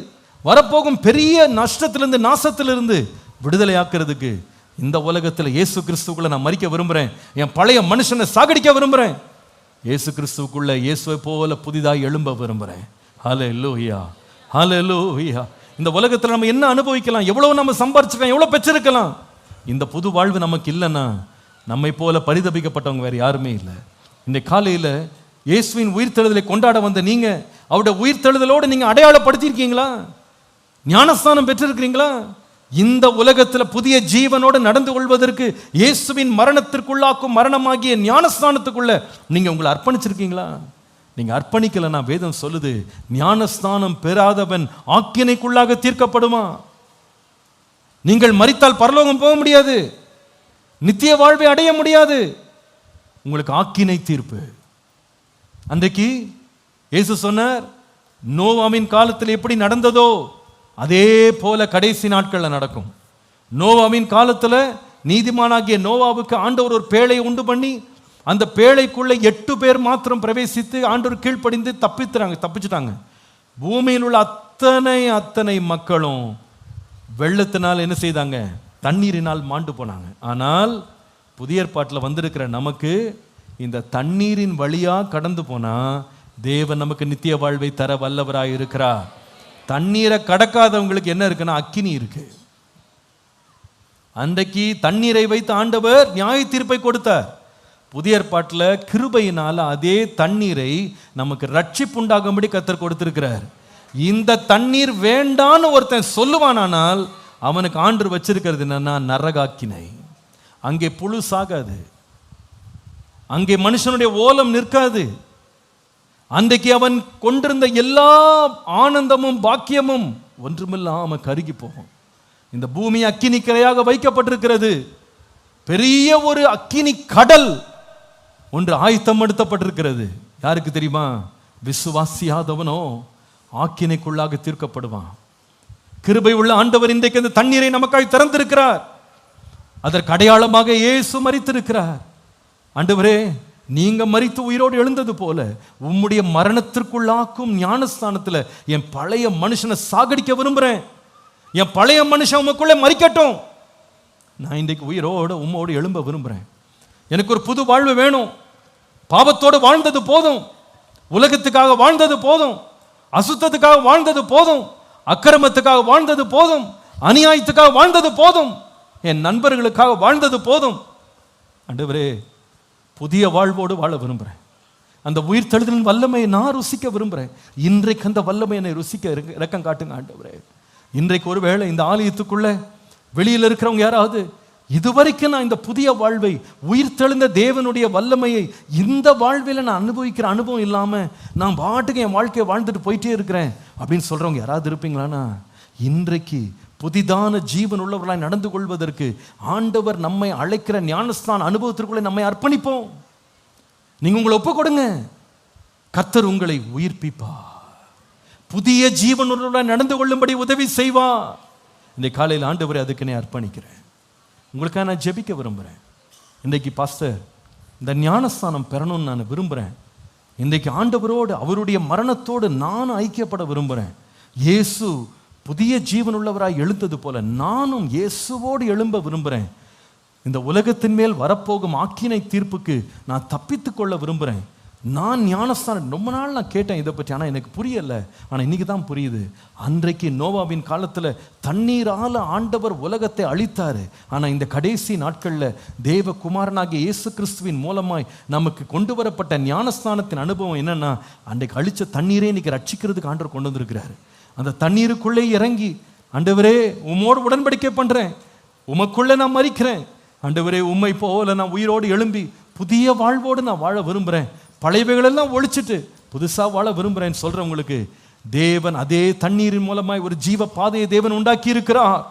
வரப்போகும் பெரிய நஷ்டத்திலிருந்து நாசத்திலிருந்து விடுதலை ஆக்கிறதுக்கு இந்த உலகத்தில் இயேசு கிறிஸ்துக்குள்ள நான் மரிக்க விரும்புகிறேன். என் பழைய மனுஷனை சாகடிக்க விரும்புகிறேன். இயேசு கிறிஸ்துக்குள்ள இயேசுவை போல புதிதாக எழும்ப விரும்புகிறேன். ஹல்லேலூயா, ஹல்லேலூயா. இந்த உலகத்தில் நம்ம என்ன அனுபவிக்கலாம், எவ்வளவு நம்ம சம்பாரிச்சிருக்கலாம், எவ்வளவு பெற்றிருக்கலாம். இந்த புது வாழ்வு நமக்கு இல்லைன்னா நம்மை போல பரிதபிக்கப்பட்டவங்க வேறு யாருமே இல்லை. இந்த காலையில் இயேசுவின் உயிர்த்தெழுதலை கொண்டாட வந்த நீங்க அவருடைய உயிர்த்தெழுதலோடு நீங்க அடையாளப்படுத்தியிருக்கீங்களா? ஞானஸ்தானம் பெற்றிருக்கிறீங்களா? இந்த உலகத்தில் புதிய ஜீவனோடு நடந்து கொள்வதற்கு இயேசுவின் மரணத்திற்குள்ளாக்கும் மரணமாகிய ஞானஸ்தானத்துக்குள்ள நீங்க உங்களை அர்ப்பணிச்சிருக்கீங்களா? நீங்க அர்ப்பணிக்கலன்னா வேதம் சொல்லுது, ஞானஸ்தானம் பெறாதவன் ஆக்கினைக்குள்ளாக தீர்க்கப்படுமா. நீங்கள் மரித்தால் பரலோகம் போக முடியாது, நித்திய வாழ்வை அடைய முடியாது. உங்களுக்கு ஆக்கினை தீர்ப்பு. அன்றைக்கு இயேசு சொன்னார், நோவாவின் காலத்தில் எப்படி நடந்ததோ அதே போல கடைசி நாட்களில் நடக்கும். நோவாவின் காலத்தில் நீதிமானாகிய நோவாவுக்கு ஆண்டவர் ஒரு பேழையை உண்டு பண்ணி அந்த பேழைக்குள்ள 8 பேர் மாத்திரம் பிரவேசித்து ஆண்டவர் கீழ்ப்படிந்து தப்பிச்சிட்டாங்க. பூமியில் உள்ள அத்தனை மக்களும் வெள்ளத்தினால் என்ன செய்தாங்க, தண்ணீரினால் மாண்டு போனாங்க. ஆனால் புதிய ஏற்பாட்டில் வந்திருக்கிற நமக்கு இந்த தண்ணீரின் வழியா கடந்து போனா தேவன் நமக்கு நித்திய வாழ்வை தர வல்லவராய் இருக்கிறார். தண்ணீரை கடக்காதவங்களுக்கு என்ன இருக்குன்னா அக்கினி இருக்கு. அன்றைக்கு தண்ணீரை வைத்து ஆண்டவர் நியாய தீர்ப்பை கொடுத்தார். புதிய ஏற்பாட்டில் கிருபையினால அதே தண்ணீரை நமக்கு ரட்சிப்புண்டாகும்படி கர்த்தர் கொடுத்திருக்கிறார். இந்த தண்ணீர் வேண்டான்னு ஒருத்தன் சொல்லுவானால் அவனுக்கு ஆண்டவர் வச்சிருக்கிறது என்னன்னா நரகாக்கினை. அங்கே புழு சாகாது, அங்கே மனுஷனுடைய ஓலம் நிற்காது. அன்றைக்கு அவன் கொண்டிருந்த எல்லா ஆனந்தமும் பாக்கியமும் ஒன்றுமில்லாம கருகி போகும். இந்த பூமி அக்கினி கிளையாக வைக்கப்பட்டிருக்கிறது. பெரிய ஒரு அக்கினி கடல் ஒன்று ஆயத்தம் எடுத்தப்பட்டிருக்கிறது. யாருக்கு தெரியுமா? விசுவாசியாதவனோ ஆக்கினைக்குள்ளாக தீர்க்கப்படுவான். கிருபை உள்ள ஆண்டவர் இன்றைக்கு இந்த தண்ணீரை நமக்காய் திறந்திருக்கிறார். அதற்கு அடையாளமாக இயேசு மரித்திருக்கிறார். ஆண்டவரே, நீங்க மரித்து உயிரோடு எழுந்தது போல உம்முடைய மரணத்திற்குள்ளாக்கும் ஞானஸ்தானத்தில் என் பழைய மனுஷனை சாகடிக்க விரும்புகிறேன். என் பழைய மனுஷன் உமக்குள்ளே மரிக்கட்டும். நான் இன்றைக்கு உயிரோடு உம்மோடு எழும்ப விரும்புகிறேன். எனக்கு ஒரு புது வாழ்வு வேணும். பாவத்தோடு வாழ்ந்தது போதும். உலகத்துக்காக வாழ்ந்தது போதும், அசுத்தத்துக்காக வாழ்ந்தது போதும், அக்கிரமத்துக்காக வாழ்ந்தது போதும், அநியாயத்துக்காக வாழ்ந்தது போதும், என் நண்பர்களுக்காக வாழ்ந்தது போதும். ஆண்டவரே, புதிய வாழ்வோடு வாழ விரும்புகிறேன். அந்த உயிர் தெழுதலின் வல்லமையை நான் ருசிக்க விரும்புகிறேன். இன்றைக்கு அந்த வல்லமை என்னை ருசிக்க இரக்கம் காட்டுங்க ஆண்டவரே. இன்றைக்கு ஒருவேளை இந்த ஆலயத்துக்குள்ள வெளியில் இருக்கிறவங்க யாராவது இதுவரைக்கும் நான் இந்த புதிய வாழ்வை, உயிர் தெழுந்த தேவனுடைய வல்லமையை இந்த வாழ்வில் நான் அனுபவிக்கிற அனுபவம் இல்லாமல் நான் பாட்டுக்கு என் வாழ்க்கையை வாழ்ந்துட்டு போயிட்டே இருக்கிறேன் அப்படின்னு சொல்கிறவங்க யாராவது இருப்பீங்களாண்ணா? இன்றைக்கு புதிதான ஜீவன் உள்ளவர்களாய் நடந்து கொள்வதற்கு ஆண்டவர் நம்மை அழைக்கிற ஞானஸ்தான அனுபவத்திற்குள்ளே நம்மை அர்ப்பணிப்போம். நீங்க உங்களை ஒப்பு கொடுங்க. கர்த்தர் உங்களை உயிர்ப்பிப்பார், புதிய ஜீவன் உள்ளவர்களாய் நடந்து கொள்ளும்படி உதவி செய்வார். இந்த காலையில் ஆண்டவரை அதுக்கு நான் அர்ப்பணிக்கிறேன். உங்களுக்காக நான் ஜெபிக்க விரும்புகிறேன். இன்றைக்கு பாஸ்டர், இந்த ஞானஸ்தானம் பெறணும்னு நான் விரும்புகிறேன். இன்றைக்கு ஆண்டவரோடு அவருடைய மரணத்தோடு நான் ஐக்கியப்பட விரும்புகிறேன். இயேசு புதிய ஜீவன் உள்ளவராய் எழுந்தது போல நானும் இயேசுவோடு எழும்ப விரும்புகிறேன். இந்த உலகத்தின் மேல் வரப்போகும் ஆக்கினை தீர்ப்புக்கு நான் தப்பித்து கொள்ள விரும்புகிறேன். நான் ஞானஸ்தானம் ரொம்ப நாள் நான் கேட்டேன் இதை பற்றி, ஆனால் எனக்கு புரியலை. ஆனால் இன்னைக்கு தான் புரியுது. அன்றைக்கு நோவாவின் காலத்தில் தண்ணீரால் ஆண்டவர் உலகத்தை அழித்தார். ஆனால் இந்த கடைசி நாட்களில் தேவகுமாரனாகிய இயேசு கிறிஸ்துவின் மூலமாய் நமக்கு கொண்டு வரப்பட்ட ஞானஸ்தானத்தின் அனுபவம் என்னன்னா, அன்றைக்கு அழித்த தண்ணீரே இன்னைக்கு ரட்சிக்கிறதுக்கு ஆண்டவர் கொண்டு வந்திருக்கிறாரு. அந்த தண்ணீருக்குள்ளே இறங்கி, ஆண்டவரே உம்மோடு உடன்படிக்கை பண்ணுறேன், உமக்குள்ளே நான் மரிக்கிறேன், ஆண்டவரே உம்மை போல நான் உயிரோடு எழும்பி புதிய வாழ்வோடு நான் வாழ விரும்புகிறேன், பழையவைகளெல்லாம் ஒழிச்சிட்டு புதுசாக வாழ விரும்புகிறேன்னு சொல்கிறவங்களுக்கு தேவன் அதே தண்ணீரின் மூலமாய் ஒரு ஜீவ பாதையை தேவன் உண்டாக்கி இருக்கிறார்.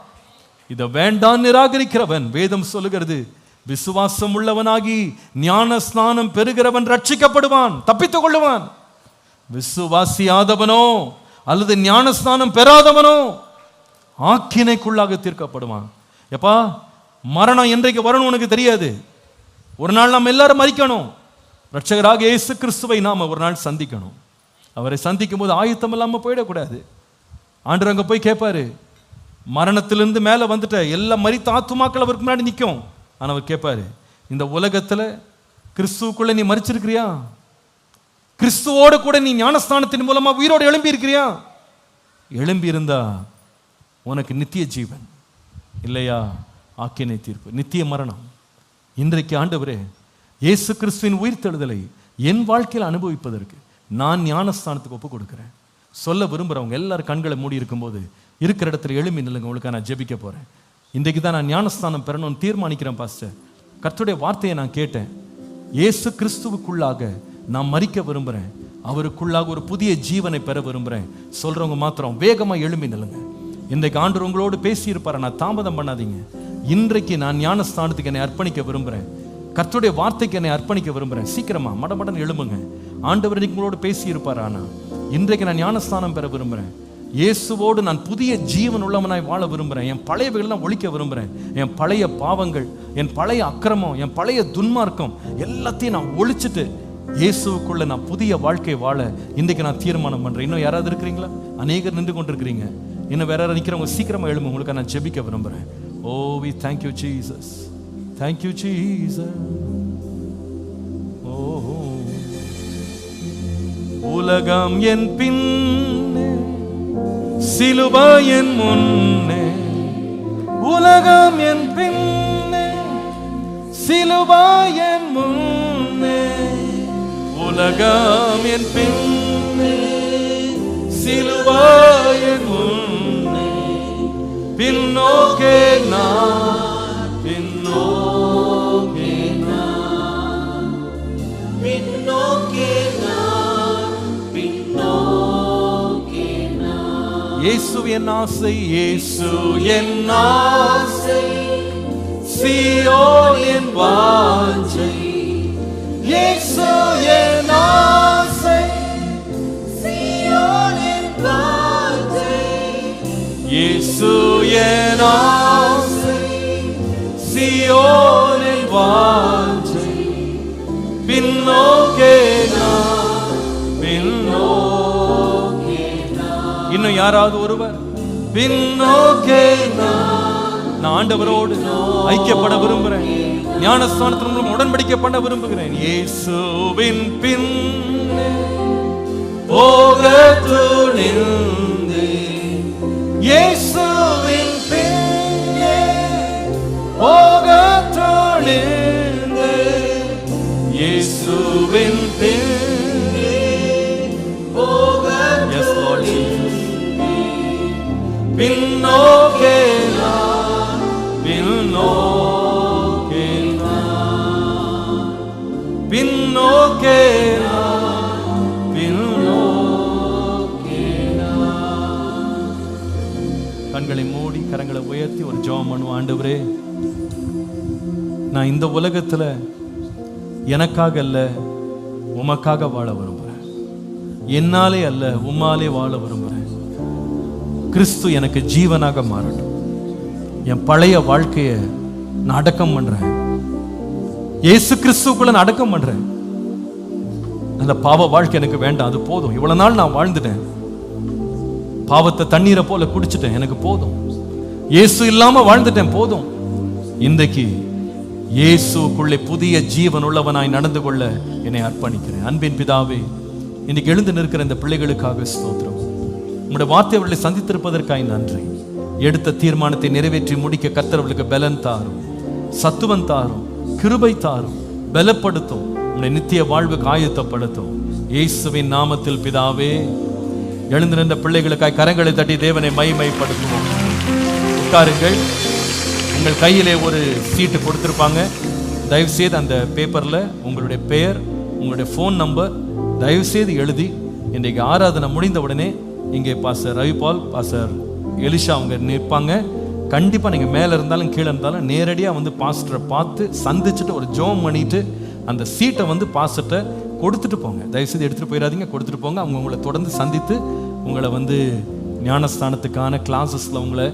இதை வேண்டாம் நிராகரிக்கிறவன், வேதம் சொல்லுகிறது, விசுவாசம் உள்ளவனாகி ஞான ஸ்நானம் பெறுகிறவன் ரட்சிக்கப்படுவான், தப்பித்துக் கொள்ளுவான். விசுவாசியாதவனோ அல்லது ஞான ஸ்நானம் பெறாதவனோ ஆக்கினைக்குள்ளாக தீர்க்கப்படுவான். எப்பா, மரணம் என்றைக்கு வரணும் உனக்கு தெரியாது. ஒரு நாள் நாம் எல்லாரும் மரிக்கணும். ரட்சகராக இயேசு கிறிஸ்துவை நாம் ஒரு நாள் சந்திக்கணும். அவரை சந்திக்கும் போது ஆயத்தம் இல்லாமல் போயிடக்கூடாது. ஆண்டவர் அங்கே போய் கேட்பாரு, மரணத்திலிருந்து மேலே வந்துட்ட எல்லா மரித்த ஆத்துமாக்கள் அவருக்கு முன்னாடி நிற்கும். ஆனால் அவர் கேட்பாரு, இந்த உலகத்தில் கிறிஸ்துவுக்குள்ள நீ மரிச்சிருக்கிறியா? கிறிஸ்துவோடு கூட நீ ஞானஸ்தானத்தின் மூலமாக உயிரோடு எழும்பி இருக்கிறியா? எழும்பி இருந்தா உனக்கு நித்திய ஜீவன், இல்லையா ஆக்கினை தீர்ப்பு, நித்திய மரணம். இன்றைக்கு ஆண்டவரே, இயேசு கிறிஸ்துவின் உயிர் தெழுதலை என் வாழ்க்கையில் அனுபவிப்பதற்கு நான் ஞானஸ்தானத்துக்கு ஒப்பு கொடுக்குறேன். சொல்ல விரும்புகிறவங்க எல்லாரும் கண்களை மூடி இருக்கும்போது இருக்கிற இடத்துல எழும்பி நில்லுங்க. உங்களுக்கு நான் ஜெபிக்க போகிறேன். இன்றைக்கு தான் நான் ஞானஸ்தானம் பெறணும்னு தீர்மானிக்கிறேன் பாஸ்டர். கர்த்தருடைய வார்த்தையை நான் கேட்டேன். இயேசு கிறிஸ்துவுக்குள்ளாக நான் மரிக்க விரும்புகிறேன், அவருக்குள்ளாக ஒரு புதிய ஜீவனை பெற விரும்புகிறேன் சொல்கிறவங்க மாத்திரம் வேகமாக எழும்பி நில்லுங்க. இன்றைக்கு ஆண்டவர் உங்களோடு பேசியிருப்பார். நான் தாமதம் பண்ணாதீங்க. இன்றைக்கு நான் ஞானஸ்தானத்துக்கு என்னை அர்ப்பணிக்க விரும்புகிறேன், கர்த்தருடைய வார்த்தைக்கு என்னை அர்ப்பணிக்க விரும்புகிறேன். சீக்கிரமா மடமடன் எழும்புங்க. ஆண்டவர் உங்களோடு பேசி இருப்பார். ஆனால் இன்றைக்கு நான் ஞானஸ்தானம் பெற விரும்புகிறேன். இயேசுவோடு நான் புதிய ஜீவன் உள்ளவனாய் வாழ விரும்புகிறேன். என் பழையவைகள்லாம் ஒழிக்க விரும்புகிறேன். என் பழைய பாவங்கள், என் பழைய அக்கிரமம், என் பழைய துன்மார்க்கம் எல்லாத்தையும் நான் ஒழிச்சிட்டு இயேசுக்குள்ள நான் புதிய வாழ்க்கை வாழ இன்றைக்கு நான் தீர்மானம் பண்ணுறேன். இன்னும் யாராவது இருக்கிறீங்களா? அநேகர் நின்று கொண்டிருக்கிறீங்க. இன்னும் வேற யாராவது நிற்கிறவங்க சீக்கிரமாக எழும்பு. உங்களுக்கு நான் ஜெபிக்க விரும்புகிறேன். Oh we thank you Jesus, thank you Jesus. Oh, உலகம் என் பின்னே, சிலுவை என் முன்னே, உலகம் என் பின்னே, சிலுவை என் முன்னே, உலகம் என் பின்னே, சிலுவை என் முன்னே, பின்னோக்கே நான், இயேசு என் ஆசை, இயேசு என் ஆசை, சீயோன் என் வாஞ்சை, இயேசு என் ஆசை, சீயோன் என் வாஞ்சை, இயேசு என் ஆசை, சீயோன் என் வாஞ்சை, பின்னோக்கே நான், பின்னோக்கே. இன்னும் யாராவது ஒருவர் பின்னோக்கே நான் ஆண்டவரோடு ஐக்கியப்பட விரும்புகிறேன், ஞானஸ்தானத்தின் மூலம் உடன்படிக்கை பண்ண விரும்புகிறேன். இயேசுவின் பின்னே, போக துணிந்து இயேசுவின் பின்னே போக துணிந்து இயேசுவின் பின்னே போக பின்னோக்கே பின்னோக்கே பின்னோக்கே கண்களை மூடி கரங்களை உயர்த்தி ஒரு ஜெபம் பண்ணுவோம். ஆண்டவரே, நான் இந்த உலகத்துல எனக்காக அல்ல உமக்காக வாழ விரும்புறேன். என்னாலே அல்ல உம்மாலே வாழ விரும்புறேன். கிறிஸ்து எனக்கு ஜீவனாக மாறட்டும். என் பழைய வாழ்க்கைய நான் அடக்கம் பண்றேன். இயேசு கிறிஸ்துக்குள்ள நான் அடக்கம் பண்றேன். அந்த பாவ வாழ்க்கை எனக்கு வேண்டாம், அது போதும். இவ்வளவு நாள் நான் வாழ்ந்துட்டேன், பாவத்தை தண்ணீரை போல குடிச்சிட்டேன், எனக்கு போதும். இயேசு இல்லாம வாழ்ந்துட்டேன், போதும். இன்றைக்கு இயேசுக்குள்ளே புதிய ஜீவன் உள்ளவனாய் நடந்து கொள்ள என்னை அர்ப்பணிக்கிறேன். அன்பின் பிதாவே, இன்னைக்கு எழுந்து நிற்கிற இந்த பிள்ளைகளுக்காக ஸ்தோத்திரம். உங்களுடைய வார்த்தை அவர்களை சந்தித்திருப்பதற்காக நன்றி. எடுத்த தீர்மானத்தை நிறைவேற்றி முடிக்க கர்த்தர் அவர்களுக்கு பலன் தாரும், சத்துவம் தாரும், கிருபை தாரும், பலப்படுத்தும், உங்களுடைய நித்திய வாழ்வுக்கு ஆயத்தப்படுத்தும். இயேசுவின் நாமத்தில் பிதாவே. எழுந்து நின்ற பிள்ளைகளுக்காய் கரங்களை தட்டி தேவனை மகிமைப்படுத்துவோம். உட்காருங்கள். உங்கள் கையிலே ஒரு சீட்டு கொடுத்திருப்பாங்க. தயவு செய்து அந்த பேப்பர்ல உங்களுடைய பெயர், உங்களுடைய ஃபோன் நம்பர் தயவு செய்து எழுதி, இன்றைக்கு ஆராதனை முடிந்த உடனே இங்கே பாஸ்டர் ரவிபால், பாஸ்டர் எலிஷா அவங்க நிற்பாங்க. கண்டிப்பாக நீங்கள் மேலே இருந்தாலும் கீழே இருந்தாலும் நேரடியாக வந்து பாஸ்டரை பார்த்து சந்திச்சுட்டு ஒரு ஜெபம் பண்ணிட்டு அந்த சீட்டை வந்து பாஸ்டர்கிட்ட கொடுத்துட்டு போங்க. தயவுசெய்து எடுத்துகிட்டு போயிடாதீங்க, கொடுத்துட்டு போங்க. அவங்க உங்களை தொடர்ந்து சந்தித்து உங்களை வந்து ஞானஸ்தானத்துக்கான கிளாஸஸில் உங்களை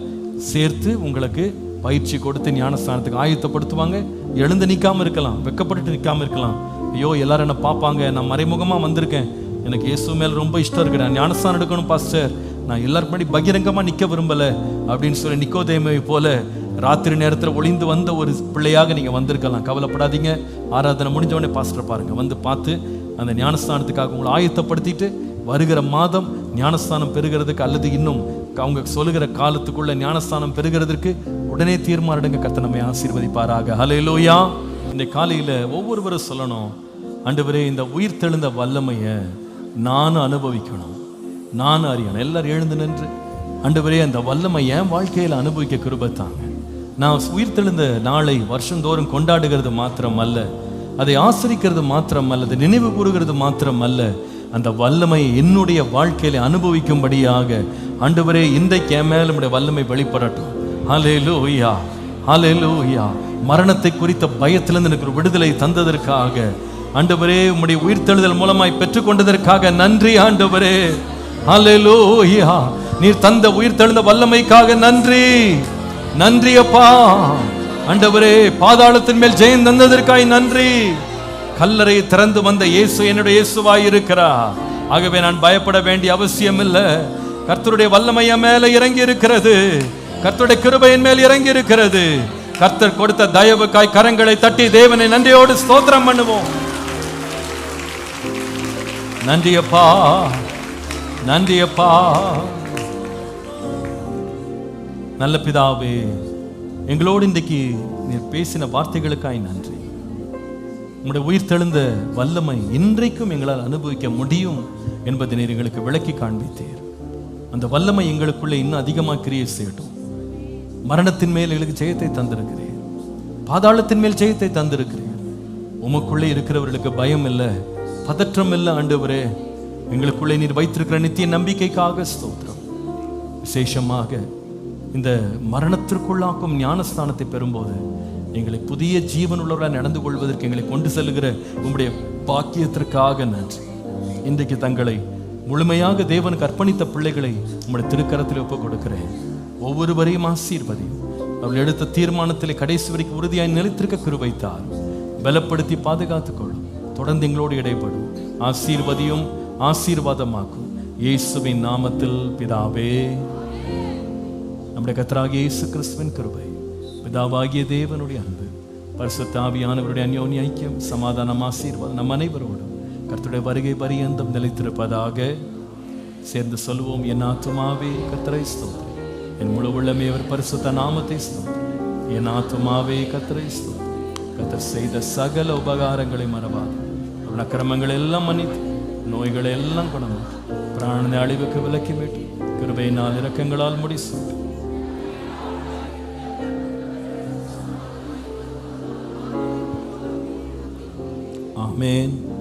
சேர்த்து உங்களுக்கு பயிற்சி கொடுத்து ஞானஸ்தானத்துக்கு ஆயத்தப்படுத்துவாங்க. எழுந்து நிற்காமல் இருக்கலாம், வெக்கப்பட்டு நிற்காமல் இருக்கலாம். ஐயோ எல்லாரும் என்ன பார்ப்பாங்க, நான் மறைமுகமாக வந்திருக்கேன், எனக்கு இயேசு மேலே ரொம்ப இஷ்டம் இருக்கு, நான் ஞானஸ்தானம் எடுக்கணும் பாஸ்டர், நான் எல்லாருக்கு முன்னாடி பகிரங்கமாக நிற்க விரும்பலை அப்படின்னு சொல்லி நிக்கோதேமை போல ராத்திரி நேரத்தில் ஒளிந்து வந்த ஒரு பிள்ளையாக நீங்கள் வந்திருக்கலாம். கவலைப்படாதீங்க. ஆராதனை முடிஞ்சவொடனே பாஸ்டர் பாருங்கள், வந்து பார்த்து அந்த ஞானஸ்தானத்துக்காக உங்களை ஆயத்தப்படுத்திட்டு வருகிற மாதம் ஞானஸ்தானம் பெறுகிறதுக்கு அல்லது இன்னும் அவங்க சொல்லுகிற காலத்துக்குள்ள ஞானஸ்தானம் பெறுகிறதுக்கு உடனே தீர்மானிடுங்க. கர்த்தர் நம்மை ஆசீர்வதிப்பாராக. ஹல்லேலூயா. இந்த காலையில் ஒவ்வொருவரும் சொல்லணும், ஆண்டவரே இந்த உயிர் தெழுந்த வல்லமையை நானும் அனுபவிக்கணும், நானும் அறியணும். எல்லாரும் எழுந்து நின்று, ஆண்டவரே அந்த வல்லமை என் வாழ்க்கையில் அனுபவிக்க கிருபை தாங்க. நான் உயிர் தெழுந்த நாளை வருஷந்தோறும் கொண்டாடுகிறது மாத்திரம் அல்ல, அதை ஆசரிக்கிறது மாத்திரம் அல்ல, அதை நினைவு கூறுகிறது மாத்திரம் அல்ல, அந்த வல்லமை என்னுடைய வாழ்க்கையில அனுபவிக்கும்படியாக ஆண்டவரே இன்றைக்கு என் மேல உம்முடைய வல்லமை வெளிப்படட்டும். ஹல்லேலூயா, ஹல்லேலூயா. மரணத்தை குறித்த பயத்திலிருந்து எனக்கு ஒரு விடுதலை தந்ததற்காக ஆண்டவரே, உம்முடைய உயிர்த்தெழுதல் மூலமாய் பெற்றுக்கொண்டதற்காக நன்றி ஆண்டவரே. ஹல்லேலூயா. நீர் தந்த உயிர்த்தெழுந்த வல்லமைக்காக நன்றி, நன்றி அப்பா. ஆண்டவரே பாதாளத்தின் மேல் ஜெயம் தந்ததற்காக நன்றி. கல்லறை திறந்து வந்த இயேசு என்னுடைய இயேசுவாய் இருக்கிறார். ஆகவே நான் பயப்பட வேண்டிய அவசியம் இல்லை. கர்த்தருடைய வல்லமை மேல இறங்கி இருக்கிறது, கர்த்தருடைய கிருபையின் மேல் இறங்கி இருக்கிறது. கர்த்தர் கொடுத்த தயவுக்காய் கரங்களை தட்டி தேவனை நன்றியோடு ஸ்தோத்திரம் பண்ணுவோம். நன்றி அப்பா, நன்றி அப்பா. நல்ல பிதாவே, எங்களோடு இன்றைக்கு நீர் பேசின வார்த்தைகளுக்காய் நன்றி. உங்களுடைய உயிர் தெழுந்த வல்லமை இன்றைக்கும் எங்களால் அனுபவிக்க முடியும் என்பதை நீர் எங்களுக்கு விளக்கி காண்பித்தீர். அந்த வல்லமை எங்களுக்குள்ளே இன்னும் அதிகமாக கிரியை செய்யட்டும். மரணத்தின் மேல் எங்களுக்கு ஜெயத்தை தந்திருக்கிறீர், பாதாளத்தின் மேல் ஜெயத்தை தந்திருக்கிறீர். உமக்குள்ளே இருக்கிறவர்களுக்கு பயம் இல்லை, பதற்றம் இல்லை. ஆண்டவரே, எங்களுக்குள்ளே நீர் வைத்திருக்கிற நித்திய நம்பிக்கைக்காக ஸ்தோத்திரம். விசேஷமாக இந்த மரணத்திற்குள்ளாக்கும் ஞானஸ்தானத்தை பெறும்போது எங்களை புதிய ஜீவன் உள்ளவர்களாக நடந்து கொள்வதற்கு எங்களை கொண்டு செல்லுகிற உங்களுடைய பாக்கியத்திற்காக நன்றி. இன்றைக்கு தங்களை முழுமையாக தேவனுக்கு அர்ப்பணித்த பிள்ளைகளை உங்களுடைய திருக்கரத்தில் ஒப்புக் கொடுக்கிறேன். ஒவ்வொருவரையும் ஆசீர்வதியும். அவர்கள் எடுத்த தீர்மானத்தில் கடைசி வரைக்கும் உறுதியாய் நிலைத்திருக்க கிருபைத்தார். பலப்படுத்தி பாதுகாத்துக் கொள்ளும். தொடர்ந்து எங்களோடு இடைப்படும். ஆசீர்வதியும், ஆசீர்வாதமாக்கும். இயேசுவின் நாமத்தில் பிதாவே. நம்முடைய கர்த்தராகிய இயேசு கிறிஸ்துவின் கிருபை, பிதாவாகிய தேவனுடைய அன்பு, பரிசுத்த ஆவியானவருடைய அன்யோன்ய ஐக்கியம், சமாதானம், ஆசீர்வாதம் நம் அனைவரோடும் கர்த்தருடைய வருகை பரியந்தம் நிலைத்திருப்பதாக. சேர்ந்து சொல்வோம், என் ஆத்துமாவே கர்த்தரை ஸ்தோத்திரி, என் முழு உள்ளமே அவர் பரிசுத்த நாமத்தை ஸ்தோத்திரி. என் ஆத்துமாவே கர்த்தரை ஸ்தோத்திரி, கர்த்தர் செய்த சகல உபகாரங்களை மறவாது. அவன் அக்கிரமங்களை எல்லாம் மன்னித்து, நோய்களை எல்லாம் குணமாக்கி, பிராணனை அழிவுக்கு விலக்கி மீட்டு, கிருபையினால் இரக்கங்களால் முடிசூ. ஆமென்.